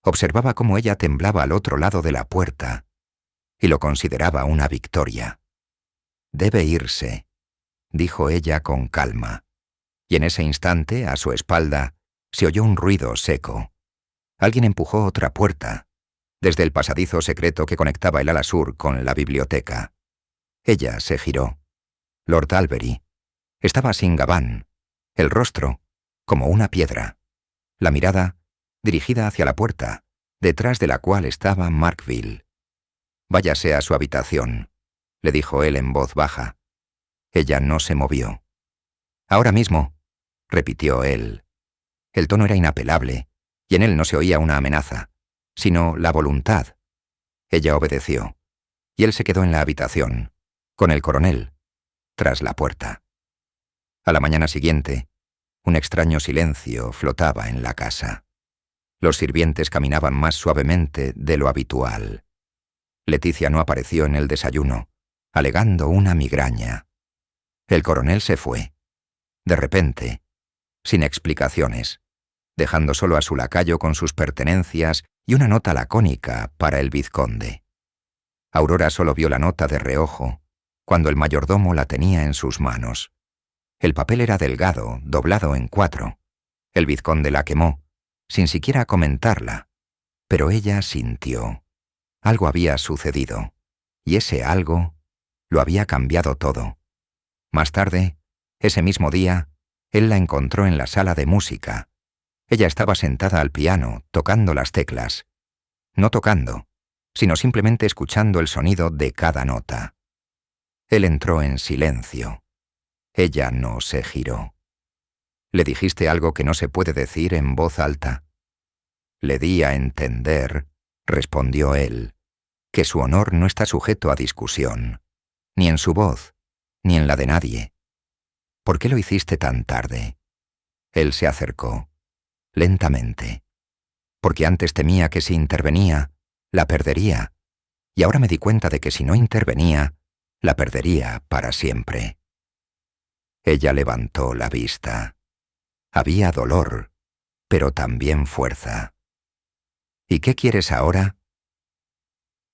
Observaba cómo ella temblaba al otro lado de la puerta, y lo consideraba una victoria. «Debe irse», dijo ella con calma, y en ese instante, a su espalda, Se oyó un ruido seco. Alguien empujó otra puerta, desde el pasadizo secreto que conectaba el ala sur con la biblioteca. Ella se giró. Lord Albery estaba sin gabán, el rostro como una piedra, la mirada dirigida hacia la puerta, detrás de la cual estaba Markville. «Váyase a su habitación», le dijo él en voz baja. Ella no se movió. «Ahora mismo», repitió él. El tono era inapelable, y en él no se oía una amenaza, sino la voluntad. Ella obedeció, y él se quedó en la habitación, con el coronel, tras la puerta. A la mañana siguiente, un extraño silencio flotaba en la casa. Los sirvientes caminaban más suavemente de lo habitual. Leticia no apareció en el desayuno, alegando una migraña. El coronel se fue, de repente, sin explicaciones, dejando solo a su lacayo con sus pertenencias y una nota lacónica para el vizconde. Aurora solo vio la nota de reojo, cuando el mayordomo la tenía en sus manos. El papel era delgado, doblado en 4. El vizconde la quemó, sin siquiera comentarla, pero ella sintió. Algo había sucedido, y ese algo lo había cambiado todo. Más tarde, ese mismo día, él la encontró en la sala de música. Ella estaba sentada al piano, tocando las teclas. No tocando, sino simplemente escuchando el sonido de cada nota. Él entró en silencio. Ella no se giró. «¿Le dijiste algo que no se puede decir en voz alta?» «Le di a entender», respondió él, «que su honor no está sujeto a discusión, ni en su voz, ni en la de nadie. ¿Por qué lo hiciste tan tarde?» Él se acercó, lentamente. «Porque antes temía que si intervenía, la perdería, y ahora me di cuenta de que si no intervenía, la perdería para siempre». Ella levantó la vista. Había dolor, pero también fuerza. «¿Y qué quieres ahora?»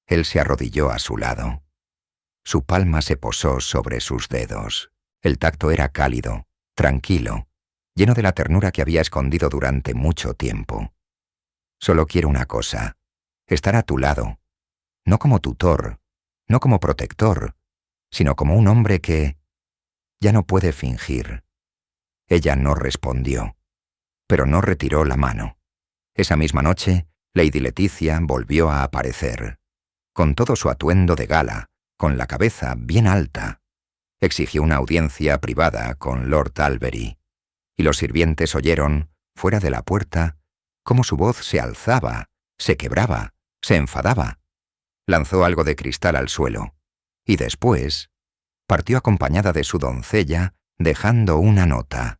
Él se arrodilló a su lado. Su palma se posó sobre sus dedos. El tacto era cálido, tranquilo, lleno de la ternura que había escondido durante mucho tiempo. «Solo quiero una cosa, estar a tu lado, no como tutor, no como protector, sino como un hombre que ya no puede fingir». Ella no respondió, pero no retiró la mano. Esa misma noche, Lady Leticia volvió a aparecer, con todo su atuendo de gala, con la cabeza bien alta. Exigió una audiencia privada con Lord Albery, y los sirvientes oyeron, fuera de la puerta, cómo su voz se alzaba, se quebraba, se enfadaba. Lanzó algo de cristal al suelo, y después partió acompañada de su doncella, dejando una nota.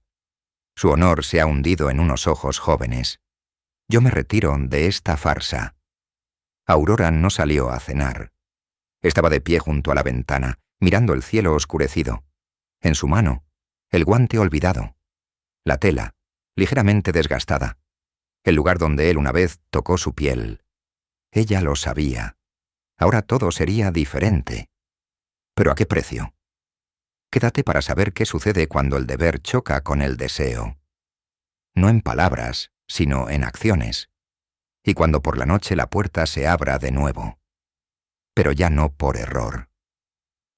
«Su honor se ha hundido en unos ojos jóvenes. Yo me retiro de esta farsa». Aurora no salió a cenar. Estaba de pie junto a la ventana, mirando el cielo oscurecido. En su mano, el guante olvidado. La tela, ligeramente desgastada. El lugar donde él una vez tocó su piel. Ella lo sabía. Ahora todo sería diferente. ¿Pero a qué precio? Quédate para saber qué sucede cuando el deber choca con el deseo. No en palabras, sino en acciones. Y cuando por la noche la puerta se abra de nuevo. Pero ya no por error.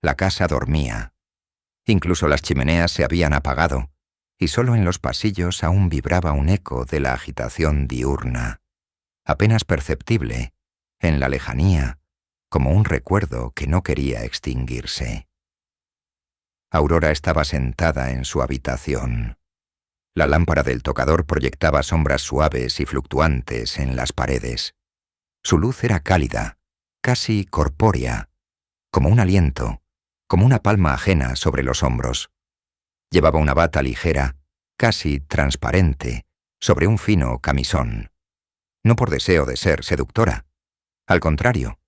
La casa dormía. Incluso las chimeneas se habían apagado, y solo en los pasillos aún vibraba un eco de la agitación diurna, apenas perceptible, en la lejanía, como un recuerdo que no quería extinguirse. Aurora estaba sentada en su habitación. La lámpara del tocador proyectaba sombras suaves y fluctuantes en las paredes. Su luz era cálida, casi corpórea, como un aliento, como una palma ajena sobre los hombros. Llevaba una bata ligera, casi transparente, sobre un fino camisón. No por deseo de ser seductora. Al contrario,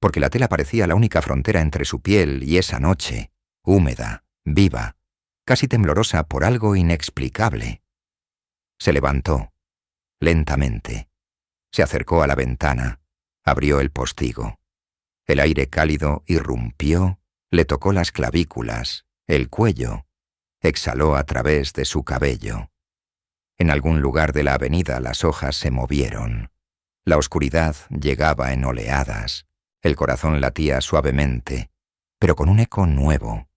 porque la tela parecía la única frontera entre su piel y esa noche, húmeda, viva, casi temblorosa por algo inexplicable. Se levantó, lentamente. Se acercó a la ventana, abrió el postigo. El aire cálido irrumpió, le tocó las clavículas, el cuello, exhaló a través de su cabello. En algún lugar de la avenida las hojas se movieron. La oscuridad llegaba en oleadas. El corazón latía suavemente, pero con un eco nuevo,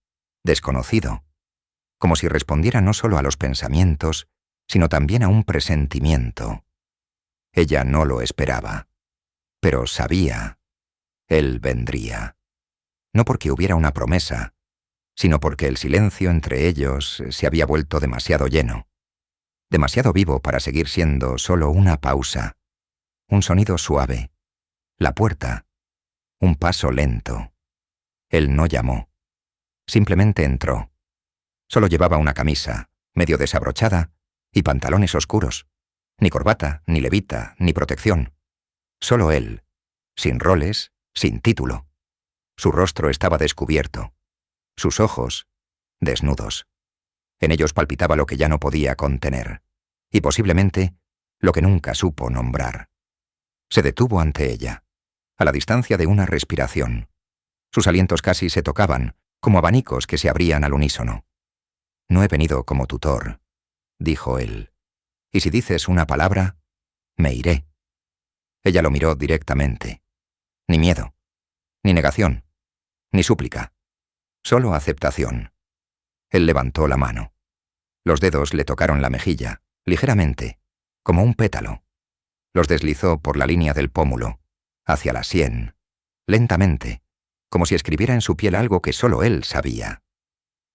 desconocido, como si respondiera no solo a los pensamientos, sino también a un presentimiento. Ella no lo esperaba, pero sabía. Él vendría. No porque hubiera una promesa, sino porque el silencio entre ellos se había vuelto demasiado lleno, demasiado vivo para seguir siendo solo una pausa, un sonido suave, la puerta, un paso lento. Él no llamó, simplemente entró. Solo llevaba una camisa, medio desabrochada, y pantalones oscuros. Ni corbata, ni levita, ni protección. Solo él, sin roles, sin título. Su rostro estaba descubierto. Sus ojos, desnudos. En ellos palpitaba lo que ya no podía contener, y posiblemente lo que nunca supo nombrar. Se detuvo ante ella, a la distancia de una respiración. Sus alientos casi se tocaban, como abanicos que se abrían al unísono. «No he venido como tutor», dijo él. «Y si dices una palabra, me iré». Ella lo miró directamente. Ni miedo, ni negación, ni súplica. Solo aceptación. Él levantó la mano. Los dedos le tocaron la mejilla, ligeramente, como un pétalo. Los deslizó por la línea del pómulo, hacia la sien, lentamente, como si escribiera en su piel algo que solo él sabía.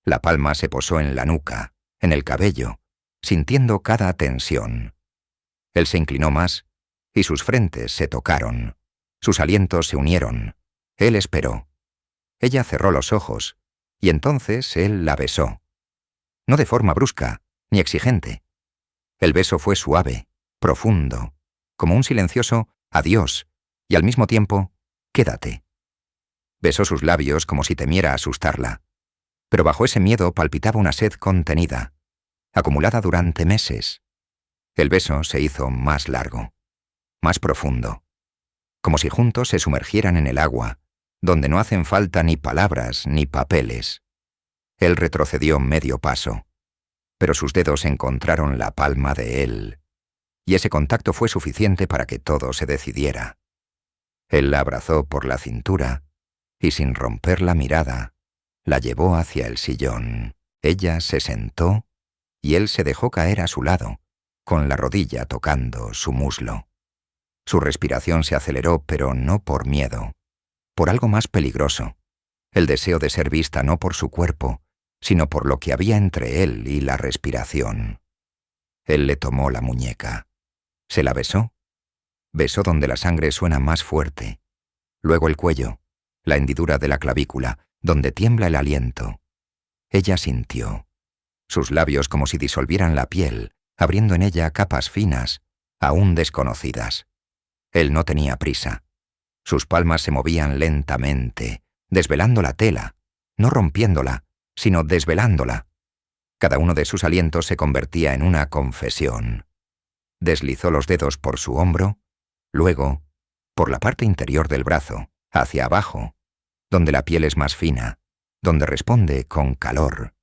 La palma se posó en la nuca, en el cabello, sintiendo cada tensión. Él se inclinó más, y sus frentes se tocaron. Sus alientos se unieron. Él esperó. Ella cerró los ojos, y entonces él la besó. No de forma brusca, ni exigente. El beso fue suave, profundo, como un silencioso adiós, y al mismo tiempo, quédate. Besó sus labios como si temiera asustarla. Pero bajo ese miedo palpitaba una sed contenida, acumulada durante meses. El beso se hizo más largo, más profundo, como si juntos se sumergieran en el agua, donde no hacen falta ni palabras ni papeles. Él retrocedió medio paso, pero sus dedos encontraron la palma de él, y ese contacto fue suficiente para que todo se decidiera. Él la abrazó por la cintura, y sin romper la mirada, la llevó hacia el sillón. Ella se sentó, y él se dejó caer a su lado, con la rodilla tocando su muslo. Su respiración se aceleró, pero no por miedo, por algo más peligroso, el deseo de ser vista no por su cuerpo, sino por lo que había entre él y la respiración. Él le tomó la muñeca. Se la besó. Besó donde la sangre suena más fuerte. Luego el cuello, la hendidura de la clavícula, donde tiembla el aliento. Ella sintió. Sus labios como si disolvieran la piel, abriendo en ella capas finas, aún desconocidas. Él no tenía prisa. Sus palmas se movían lentamente, desvelando la tela, no rompiéndola, sino desvelándola. Cada uno de sus alientos se convertía en una confesión. Deslizó los dedos por su hombro, luego, por la parte interior del brazo, hacia abajo, donde la piel es más fina, donde responde con calor.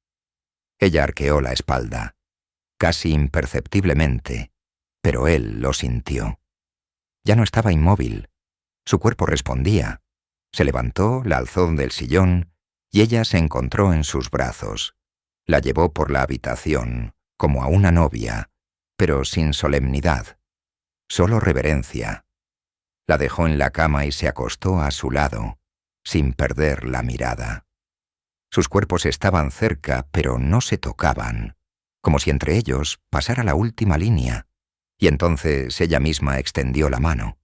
Ella arqueó la espalda, casi imperceptiblemente, pero él lo sintió. Ya no estaba inmóvil. Su cuerpo respondía. Se levantó, la alzó del sillón, y ella se encontró en sus brazos. La llevó por la habitación, como a una novia, pero sin solemnidad, solo reverencia. La dejó en la cama y se acostó a su lado, sin perder la mirada. Sus cuerpos estaban cerca, pero no se tocaban, como si entre ellos pasara la última línea, y entonces ella misma extendió la mano.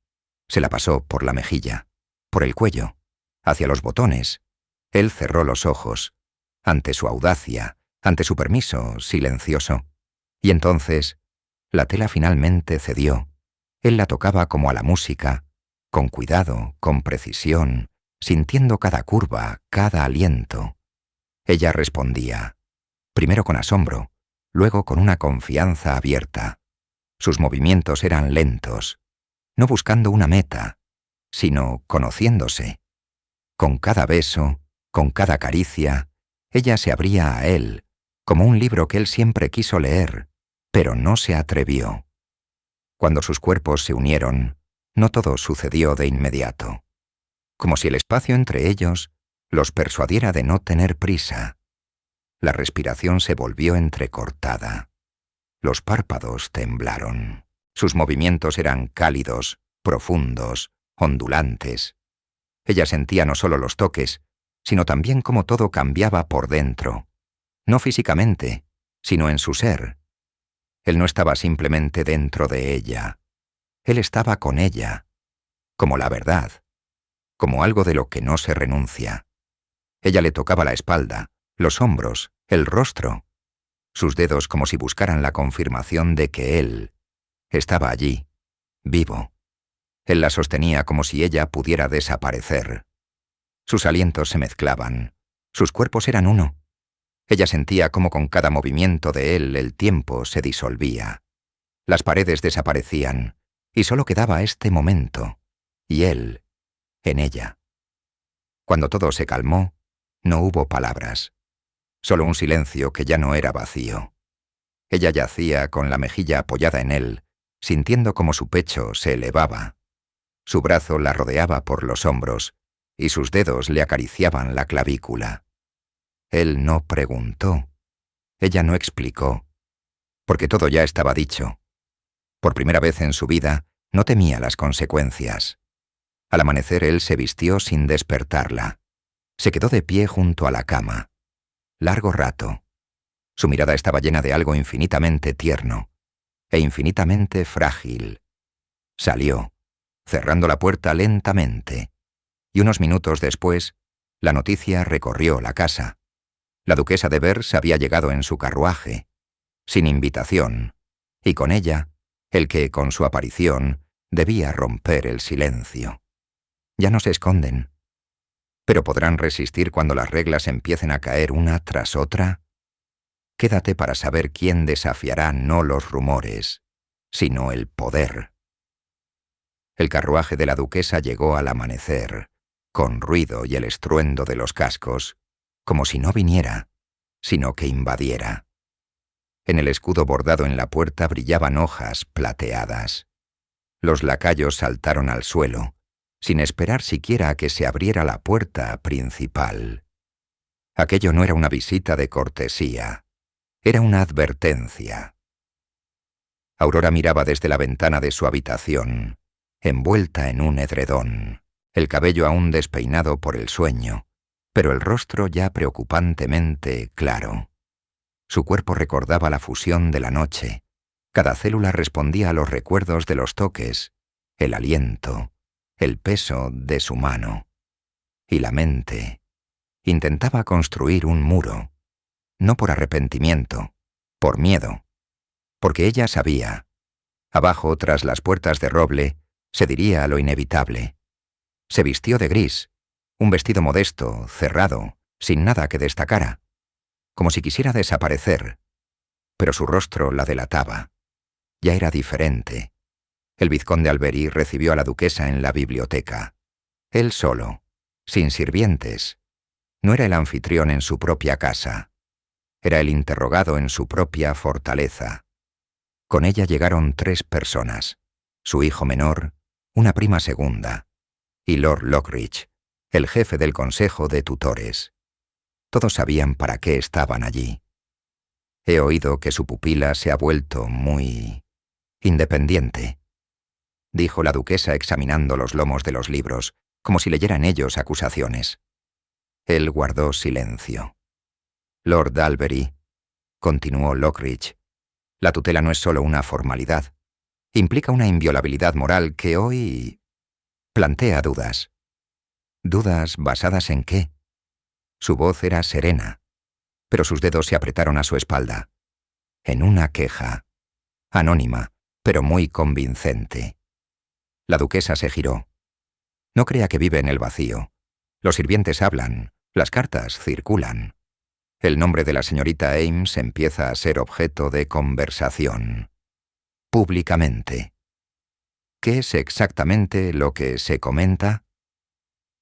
Se la pasó por la mejilla, por el cuello, hacia los botones. Él cerró los ojos, ante su audacia, ante su permiso silencioso. Y entonces, la tela finalmente cedió. Él la tocaba como a la música, con cuidado, con precisión, sintiendo cada curva, cada aliento. Ella respondía, primero con asombro, luego con una confianza abierta. Sus movimientos eran lentos, no buscando una meta, sino conociéndose. Con cada beso, con cada caricia, ella se abría a él, como un libro que él siempre quiso leer, pero no se atrevió. Cuando sus cuerpos se unieron, no todo sucedió de inmediato. Como si el espacio entre ellos los persuadiera de no tener prisa. La respiración se volvió entrecortada. Los párpados temblaron. Sus movimientos eran cálidos, profundos, ondulantes. Ella sentía no solo los toques, sino también cómo todo cambiaba por dentro. No físicamente, sino en su ser. Él no estaba simplemente dentro de ella. Él estaba con ella, como la verdad, como algo de lo que no se renuncia. Ella le tocaba la espalda, los hombros, el rostro. Sus dedos como si buscaran la confirmación de que él estaba allí, vivo. Él la sostenía como si ella pudiera desaparecer. Sus alientos se mezclaban. Sus cuerpos eran uno. Ella sentía cómo con cada movimiento de él el tiempo se disolvía. Las paredes desaparecían, y solo quedaba este momento, y él, en ella. Cuando todo se calmó, no hubo palabras. Solo un silencio que ya no era vacío. Ella yacía con la mejilla apoyada en él, sintiendo como su pecho se elevaba. Su brazo la rodeaba por los hombros, y sus dedos le acariciaban la clavícula. Él no preguntó. Ella no explicó. Porque todo ya estaba dicho. Por primera vez en su vida, no temía las consecuencias. Al amanecer él se vistió sin despertarla. Se quedó de pie junto a la cama. Largo rato. Su mirada estaba llena de algo infinitamente tierno e infinitamente frágil. Salió, cerrando la puerta lentamente, y unos minutos después, la noticia recorrió la casa. La duquesa de Bers había llegado en su carruaje, sin invitación, y con ella, el que, con su aparición, debía romper el silencio. Ya no se esconden. ¿Pero podrán resistir cuando las reglas empiecen a caer una tras otra? Quédate para saber quién desafiará no los rumores, sino el poder. El carruaje de la duquesa llegó al amanecer, con ruido y el estruendo de los cascos, como si no viniera, sino que invadiera. En el escudo bordado en la puerta brillaban hojas plateadas. Los lacayos saltaron al suelo, sin esperar siquiera a que se abriera la puerta principal. Aquello no era una visita de cortesía, era una advertencia. Aurora miraba desde la ventana de su habitación, envuelta en un edredón, el cabello aún despeinado por el sueño, pero el rostro ya preocupantemente claro. Su cuerpo recordaba la fusión de la noche. Cada célula respondía a los recuerdos de los toques, el aliento, el peso de su mano. Y la mente intentaba construir un muro, no por arrepentimiento, por miedo, porque ella sabía. Abajo, tras las puertas de roble, se diría lo inevitable. Se vistió de gris, un vestido modesto, cerrado, sin nada que destacara, como si quisiera desaparecer, pero su rostro la delataba. Ya era diferente. El vizconde Albery recibió a la duquesa en la biblioteca. Él solo, sin sirvientes. No era el anfitrión en su propia casa. Era el interrogado en su propia fortaleza. Con ella llegaron 3 personas, su hijo menor, una prima segunda, y Lord Lockridge, el jefe del consejo de tutores. Todos sabían para qué estaban allí. He oído que su pupila se ha vuelto muy independiente, dijo la duquesa examinando los lomos de los libros, como si leyera en ellos acusaciones. Él guardó silencio. Lord Albery, continuó Lockridge, la tutela no es solo una formalidad. Implica una inviolabilidad moral que hoy plantea dudas. ¿Dudas basadas en qué? Su voz era serena, pero sus dedos se apretaron a su espalda. En una queja, anónima, pero muy convincente. La duquesa se giró. No crea que vive en el vacío. Los sirvientes hablan, las cartas circulan. El nombre de la señorita Ames empieza a ser objeto de conversación. Públicamente. ¿Qué es exactamente lo que se comenta?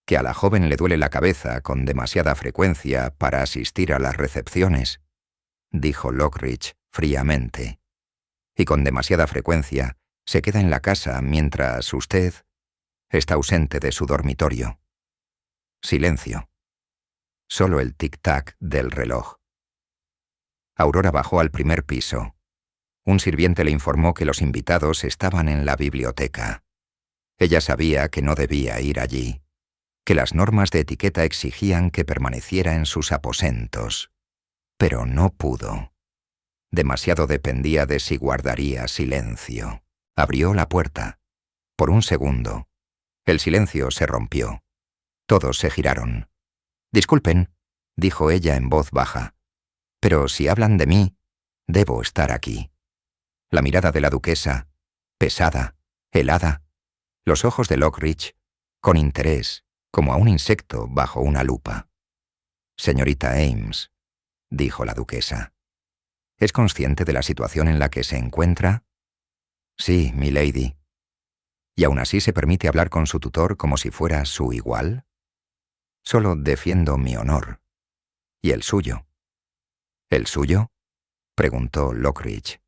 Que a la joven le duele la cabeza con demasiada frecuencia para asistir a las recepciones, dijo Lockridge fríamente. y con demasiada frecuencia se queda en la casa mientras usted está ausente de su dormitorio. Silencio. Solo el tic-tac del reloj. Aurora bajó al primer piso. Un sirviente le informó que los invitados estaban en la biblioteca. Ella sabía que no debía ir allí, que las normas de etiqueta exigían que permaneciera en sus aposentos. Pero no pudo. Demasiado dependía de si guardaría silencio. Abrió la puerta. Por un segundo. El silencio se rompió. Todos se giraron. «Disculpen», dijo ella en voz baja, «pero si hablan de mí, debo estar aquí». La mirada de la duquesa, pesada, helada, los ojos de Lockridge, con interés, como a un insecto bajo una lupa. «Señorita Ames», dijo la duquesa, «¿es consciente de la situación en la que se encuentra?» «Sí, milady». «¿Y aún así se permite hablar con su tutor como si fuera su igual?» «Solo defiendo mi honor». «¿Y el suyo?» «¿El suyo?», preguntó Lockridge.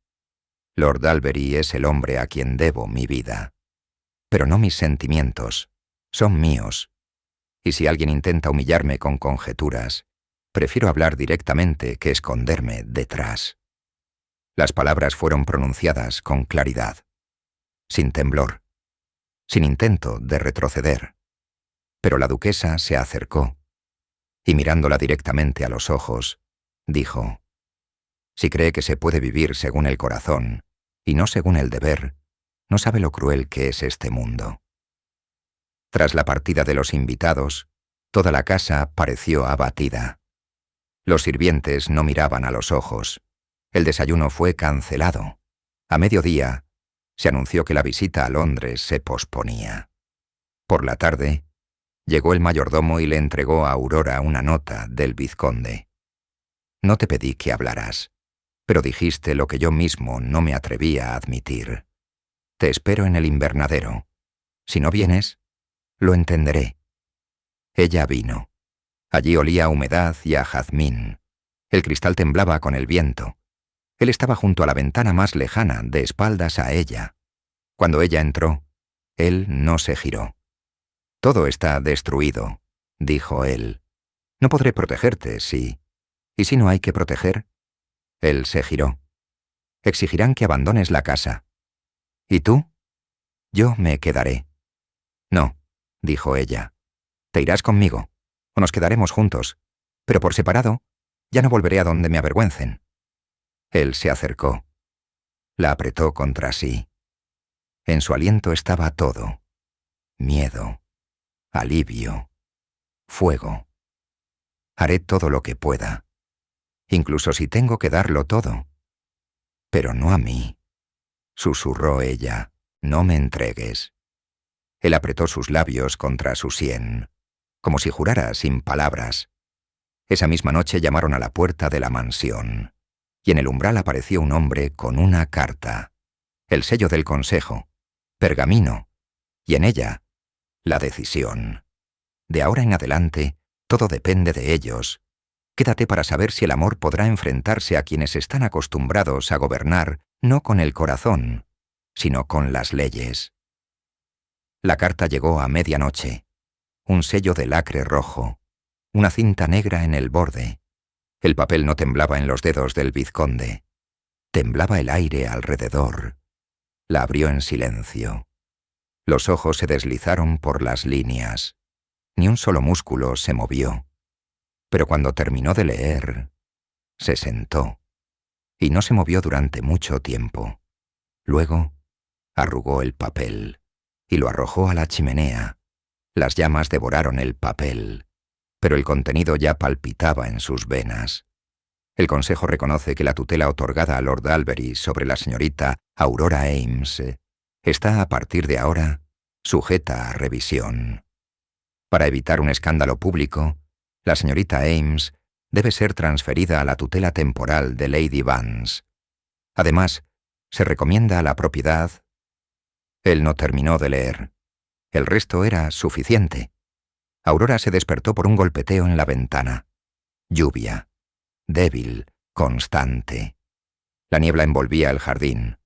«Lord Dalbury es el hombre a quien debo mi vida. Pero no mis sentimientos, son míos. Y si alguien intenta humillarme con conjeturas, prefiero hablar directamente que esconderme detrás». Las palabras fueron pronunciadas con claridad, sin temblor, sin intento de retroceder. Pero la duquesa se acercó y, mirándola directamente a los ojos, dijo: «Si cree que se puede vivir según el corazón y no según el deber, no sabe lo cruel que es este mundo». Tras la partida de los invitados, toda la casa pareció abatida. Los sirvientes no miraban a los ojos. El desayuno fue cancelado. A mediodía, se anunció que la visita a Londres se posponía. Por la tarde, llegó el mayordomo y le entregó a Aurora una nota del vizconde. «No te pedí que hablaras, pero dijiste lo que yo mismo no me atrevía a admitir. Te espero en el invernadero. Si no vienes, lo entenderé». Ella vino. Allí olía a humedad y a jazmín. El cristal temblaba con el viento. Él estaba junto a la ventana más lejana, de espaldas a ella. Cuando ella entró, él no se giró. «Todo está destruido», dijo él. «No podré protegerte, sí. ¿Y si no hay que proteger?» Él se giró. «Exigirán que abandones la casa». «¿Y tú?» «Yo me quedaré». «No», dijo ella. «Te irás conmigo, o nos quedaremos juntos, pero por separado, ya no volveré a donde me avergüencen». Él se acercó. La apretó contra sí. En su aliento estaba todo: miedo, alivio, fuego. «Haré todo lo que pueda, incluso si tengo que darlo todo. Pero no a mí», susurró ella. «No me entregues». Él apretó sus labios contra su sien, como si jurara sin palabras. Esa misma noche llamaron a la puerta de la mansión, y en el umbral apareció un hombre con una carta, el sello del consejo, pergamino, y en ella, la decisión. «De ahora en adelante, todo depende de ellos. Quédate para saber si el amor podrá enfrentarse a quienes están acostumbrados a gobernar no con el corazón, sino con las leyes». La carta llegó a medianoche. Un sello de lacre rojo, una cinta negra en el borde. El papel no temblaba en los dedos del vizconde. Temblaba el aire alrededor. La abrió en silencio. Los ojos se deslizaron por las líneas. Ni un solo músculo se movió. Pero cuando terminó de leer, se sentó. Y no se movió durante mucho tiempo. Luego, arrugó el papel y lo arrojó a la chimenea. Las llamas devoraron el papel, pero el contenido ya palpitaba en sus venas. El Consejo reconoce que la tutela otorgada a Lord Dalbury sobre la señorita Aurora Ames está a partir de ahora sujeta a revisión. Para evitar un escándalo público, la señorita Ames debe ser transferida a la tutela temporal de Lady Vance. Además, se recomienda a la propiedad. Él no terminó de leer. El resto era suficiente. Aurora se despertó por un golpeteo en la ventana. Lluvia. Débil, constante. La niebla envolvía el jardín.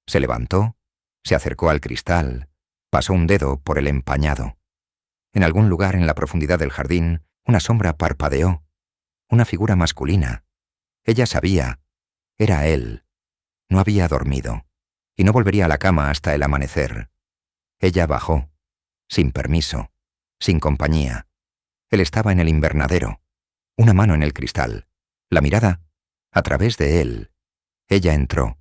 Se levantó, se acercó al cristal, pasó un dedo por el empañado. En algún lugar en la profundidad del jardín, una sombra parpadeó. Una figura masculina. Ella sabía. Era él. No había dormido, y no volvería a la cama hasta el amanecer. Ella bajó, sin permiso, sin compañía. Él estaba en el invernadero, una mano en el cristal, la mirada a través de él. Ella entró,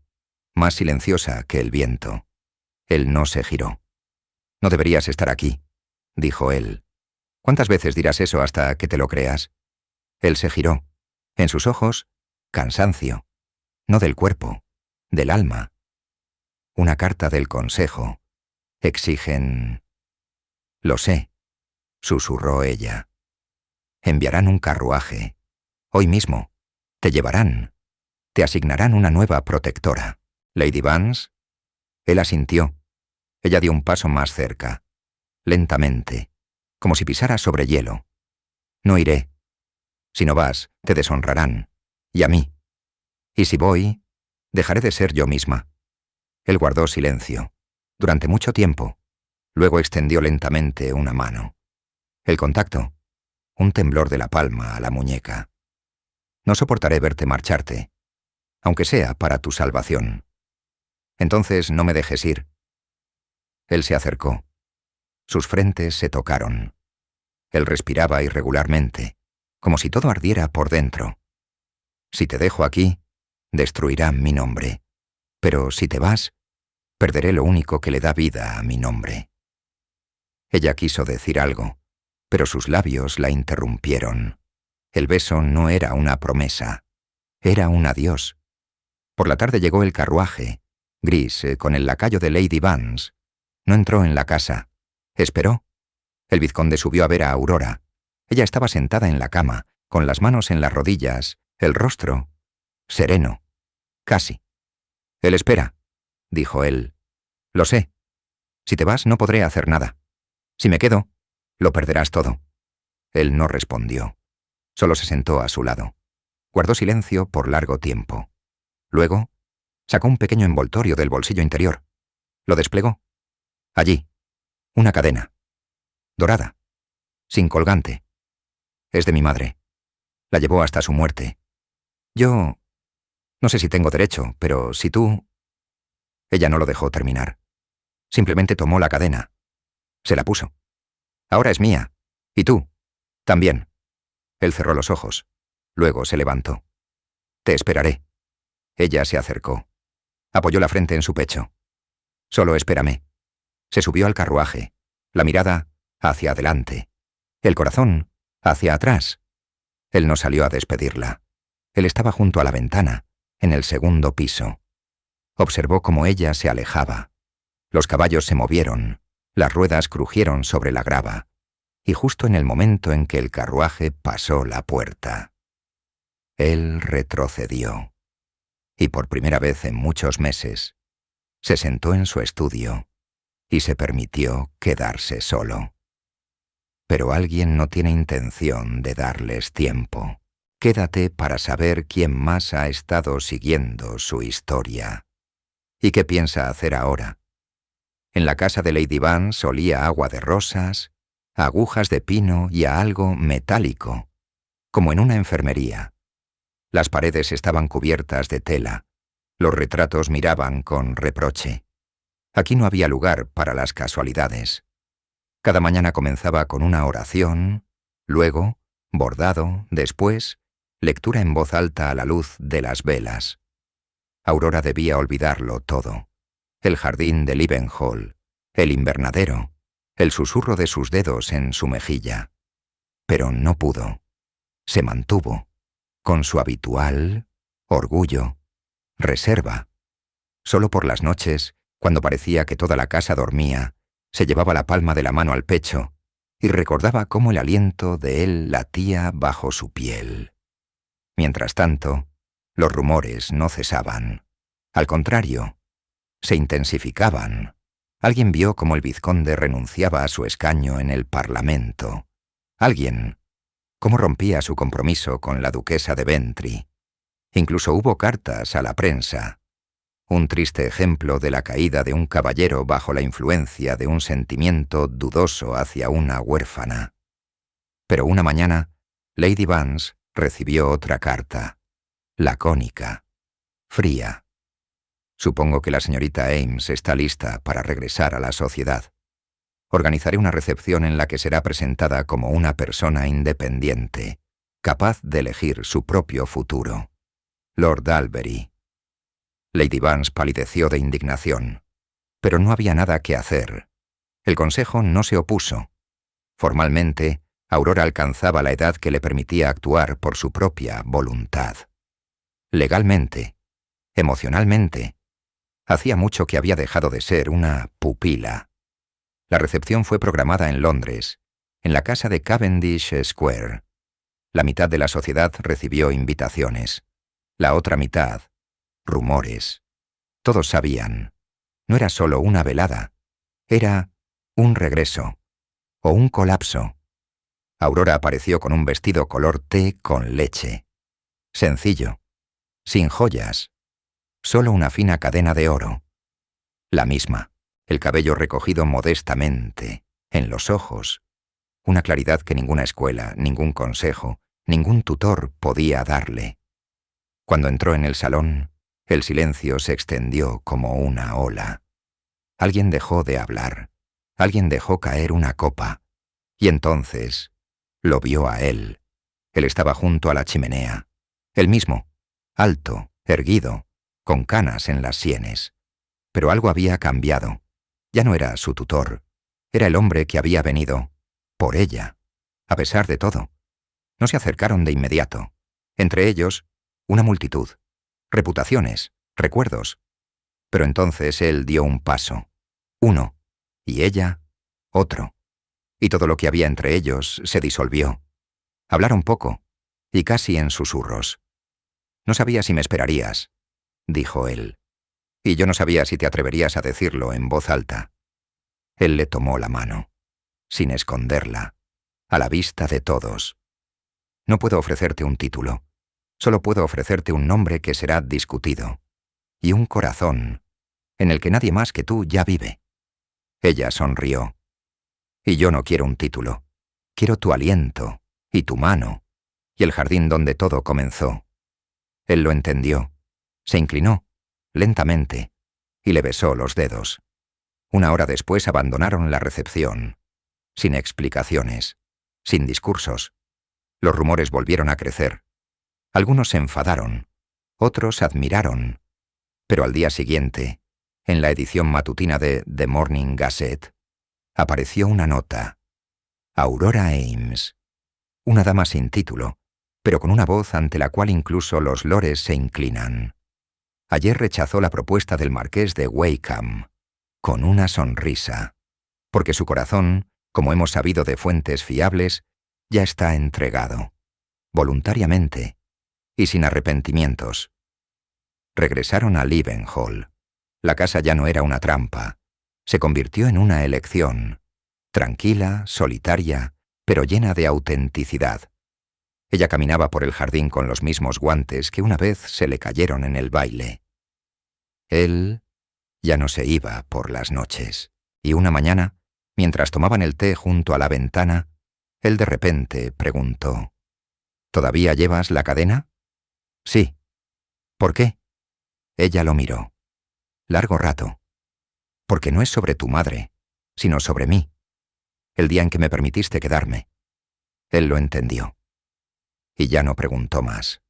más silenciosa que el viento. Él no se giró. «No deberías estar aquí», dijo él. «¿Cuántas veces dirás eso hasta que te lo creas?» Él se giró. En sus ojos, cansancio. No del cuerpo, del alma. Una carta del consejo. Exigen... «Lo sé», susurró ella. «Enviarán un carruaje. Hoy mismo. Te llevarán. Te asignarán una nueva protectora. Lady Vance». Él asintió. Ella dio un paso más cerca. Lentamente, como si pisara sobre hielo. «No iré. Si no vas, te deshonrarán. Y a mí. Y si voy, dejaré de ser yo misma». Él guardó silencio, durante mucho tiempo. Luego extendió lentamente una mano. El contacto, un temblor de la palma a la muñeca. «No soportaré verte marcharte, aunque sea para tu salvación. Entonces no me dejes ir». Él se acercó. Sus frentes se tocaron. Él respiraba irregularmente, como si todo ardiera por dentro. «Si te dejo aquí, destruirán mi nombre. Pero si te vas, perderé lo único que le da vida a mi nombre». Ella quiso decir algo, pero sus labios la interrumpieron. El beso no era una promesa, era un adiós. Por la tarde llegó el carruaje, gris, con el lacayo de Lady Vance. No entró en la casa. Esperó. El vizconde subió a ver a Aurora. Ella estaba sentada en la cama, con las manos en las rodillas, el rostro sereno, casi. «Él espera», dijo él. «Lo sé. Si te vas no podré hacer nada. Si me quedo, lo perderás todo». Él no respondió. Solo se sentó a su lado. Guardó silencio por largo tiempo. Luego, sacó un pequeño envoltorio del bolsillo interior. Lo desplegó. Allí, una cadena. Dorada. Sin colgante. Es de mi madre. La llevó hasta su muerte. Yo... no sé si tengo derecho, pero si tú... Ella no lo dejó terminar. Simplemente tomó la cadena. Se la puso. «Ahora es mía. Y tú. También». Él cerró los ojos. Luego se levantó. «Te esperaré». Ella se acercó. Apoyó la frente en su pecho. «Solo espérame». Se subió al carruaje. La mirada hacia adelante. El corazón hacia atrás. Él no salió a despedirla. Él estaba junto a la ventana, en el segundo piso. Observó cómo ella se alejaba. Los caballos se movieron, las ruedas crujieron sobre la grava, y justo en el momento en que el carruaje pasó la puerta, él retrocedió. Y por primera vez en muchos meses, se sentó en su estudio y se permitió quedarse solo. Pero alguien no tiene intención de darles tiempo. Quédate para saber quién más ha estado siguiendo su historia. ¿Y qué piensa hacer ahora? En la casa de Lady Vance olía agua de rosas, a agujas de pino y a algo metálico, como en una enfermería. Las paredes estaban cubiertas de tela. Los retratos miraban con reproche. Aquí no había lugar para las casualidades. Cada mañana comenzaba con una oración, luego, bordado, después, lectura en voz alta a la luz de las velas. Aurora debía olvidarlo todo. El jardín de Leavenhall, el invernadero, el susurro de sus dedos en su mejilla. Pero no pudo. Se mantuvo, con su habitual orgullo, reserva. Solo por las noches, cuando parecía que toda la casa dormía, se llevaba la palma de la mano al pecho y recordaba cómo el aliento de él latía bajo su piel. Mientras tanto, los rumores no cesaban. Al contrario, se intensificaban. Alguien vio cómo el vizconde renunciaba a su escaño en el Parlamento. Alguien, cómo rompía su compromiso con la duquesa de Bentry. Incluso hubo cartas a la prensa. un triste ejemplo de la caída de un caballero bajo la influencia de un sentimiento dudoso hacia una huérfana. Pero una mañana, Lady Vance recibió otra carta, lacónica, fría. Supongo que la señorita Ames está lista para regresar a la sociedad. Organizaré una recepción en la que será presentada como una persona independiente, capaz de elegir su propio futuro. Lord Albery. Lady Vance palideció de indignación, pero no había nada que hacer. El consejo no se opuso. Formalmente, Aurora alcanzaba la edad que le permitía actuar por su propia voluntad. Legalmente, emocionalmente, hacía mucho que había dejado de ser una pupila. La recepción fue programada en Londres, en la casa de Cavendish Square. La mitad de la sociedad recibió invitaciones. La otra mitad, rumores. Todos sabían. No era solo una velada. Era un regreso. O un colapso. Aurora apareció con un vestido color té con leche. Sencillo. Sin joyas. Solo una fina cadena de oro. La misma. El cabello recogido modestamente. En los ojos. Una claridad que ninguna escuela, ningún consejo, ningún tutor podía darle. Cuando entró en el salón, el silencio se extendió como una ola. Alguien dejó de hablar. Alguien dejó caer una copa. Y entonces lo vio a él. Él estaba junto a la chimenea. Él mismo, alto, erguido, con canas en las sienes. Pero algo había cambiado. Ya no era su tutor. Era el hombre que había venido por ella, a pesar de todo. No se acercaron de inmediato. Entre ellos, una multitud. Reputaciones, recuerdos. Pero entonces él dio un paso. Uno. Y ella, otro. Y todo lo que había entre ellos se disolvió. Hablaron poco, y casi en susurros. «No sabía si me esperarías», dijo él. «Y yo no sabía si te atreverías a decirlo en voz alta». Él le tomó la mano, sin esconderla, a la vista de todos. «No puedo ofrecerte un título. Solo puedo ofrecerte un nombre que será discutido. Y un corazón, en el que nadie más que tú ya vive». Ella sonrió. «Y yo no quiero un título. Quiero tu aliento, y tu mano, y el jardín donde todo comenzó». Él lo entendió. Se inclinó, lentamente, y le besó los dedos. Una hora después abandonaron la recepción, sin explicaciones, sin discursos. Los rumores volvieron a crecer. Algunos se enfadaron, otros admiraron. Pero al día siguiente, en la edición matutina de The Morning Gazette, apareció una nota. Aurora Ames. Una dama sin título, pero con una voz ante la cual incluso los lores se inclinan. Ayer rechazó la propuesta del marqués de Wakeham, con una sonrisa, porque su corazón, como hemos sabido de fuentes fiables, ya está entregado, voluntariamente y sin arrepentimientos. Regresaron a Leavenhall. La casa ya no era una trampa, se convirtió en una elección, tranquila, solitaria, pero llena de autenticidad. Ella caminaba por el jardín con los mismos guantes que una vez se le cayeron en el baile. Él ya no se iba por las noches, y una mañana, mientras tomaban el té junto a la ventana, él de repente preguntó: «¿Todavía llevas la cadena?» «Sí». «¿Por qué?» Ella lo miró. «Largo rato. Porque no es sobre tu madre, sino sobre mí. El día en que me permitiste quedarme». Él lo entendió. Y ya no preguntó más.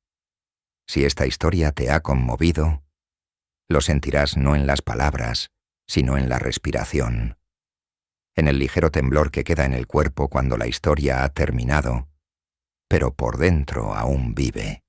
Si esta historia te ha conmovido, lo sentirás no en las palabras, sino en la respiración, en el ligero temblor que queda en el cuerpo cuando la historia ha terminado, pero por dentro aún vive.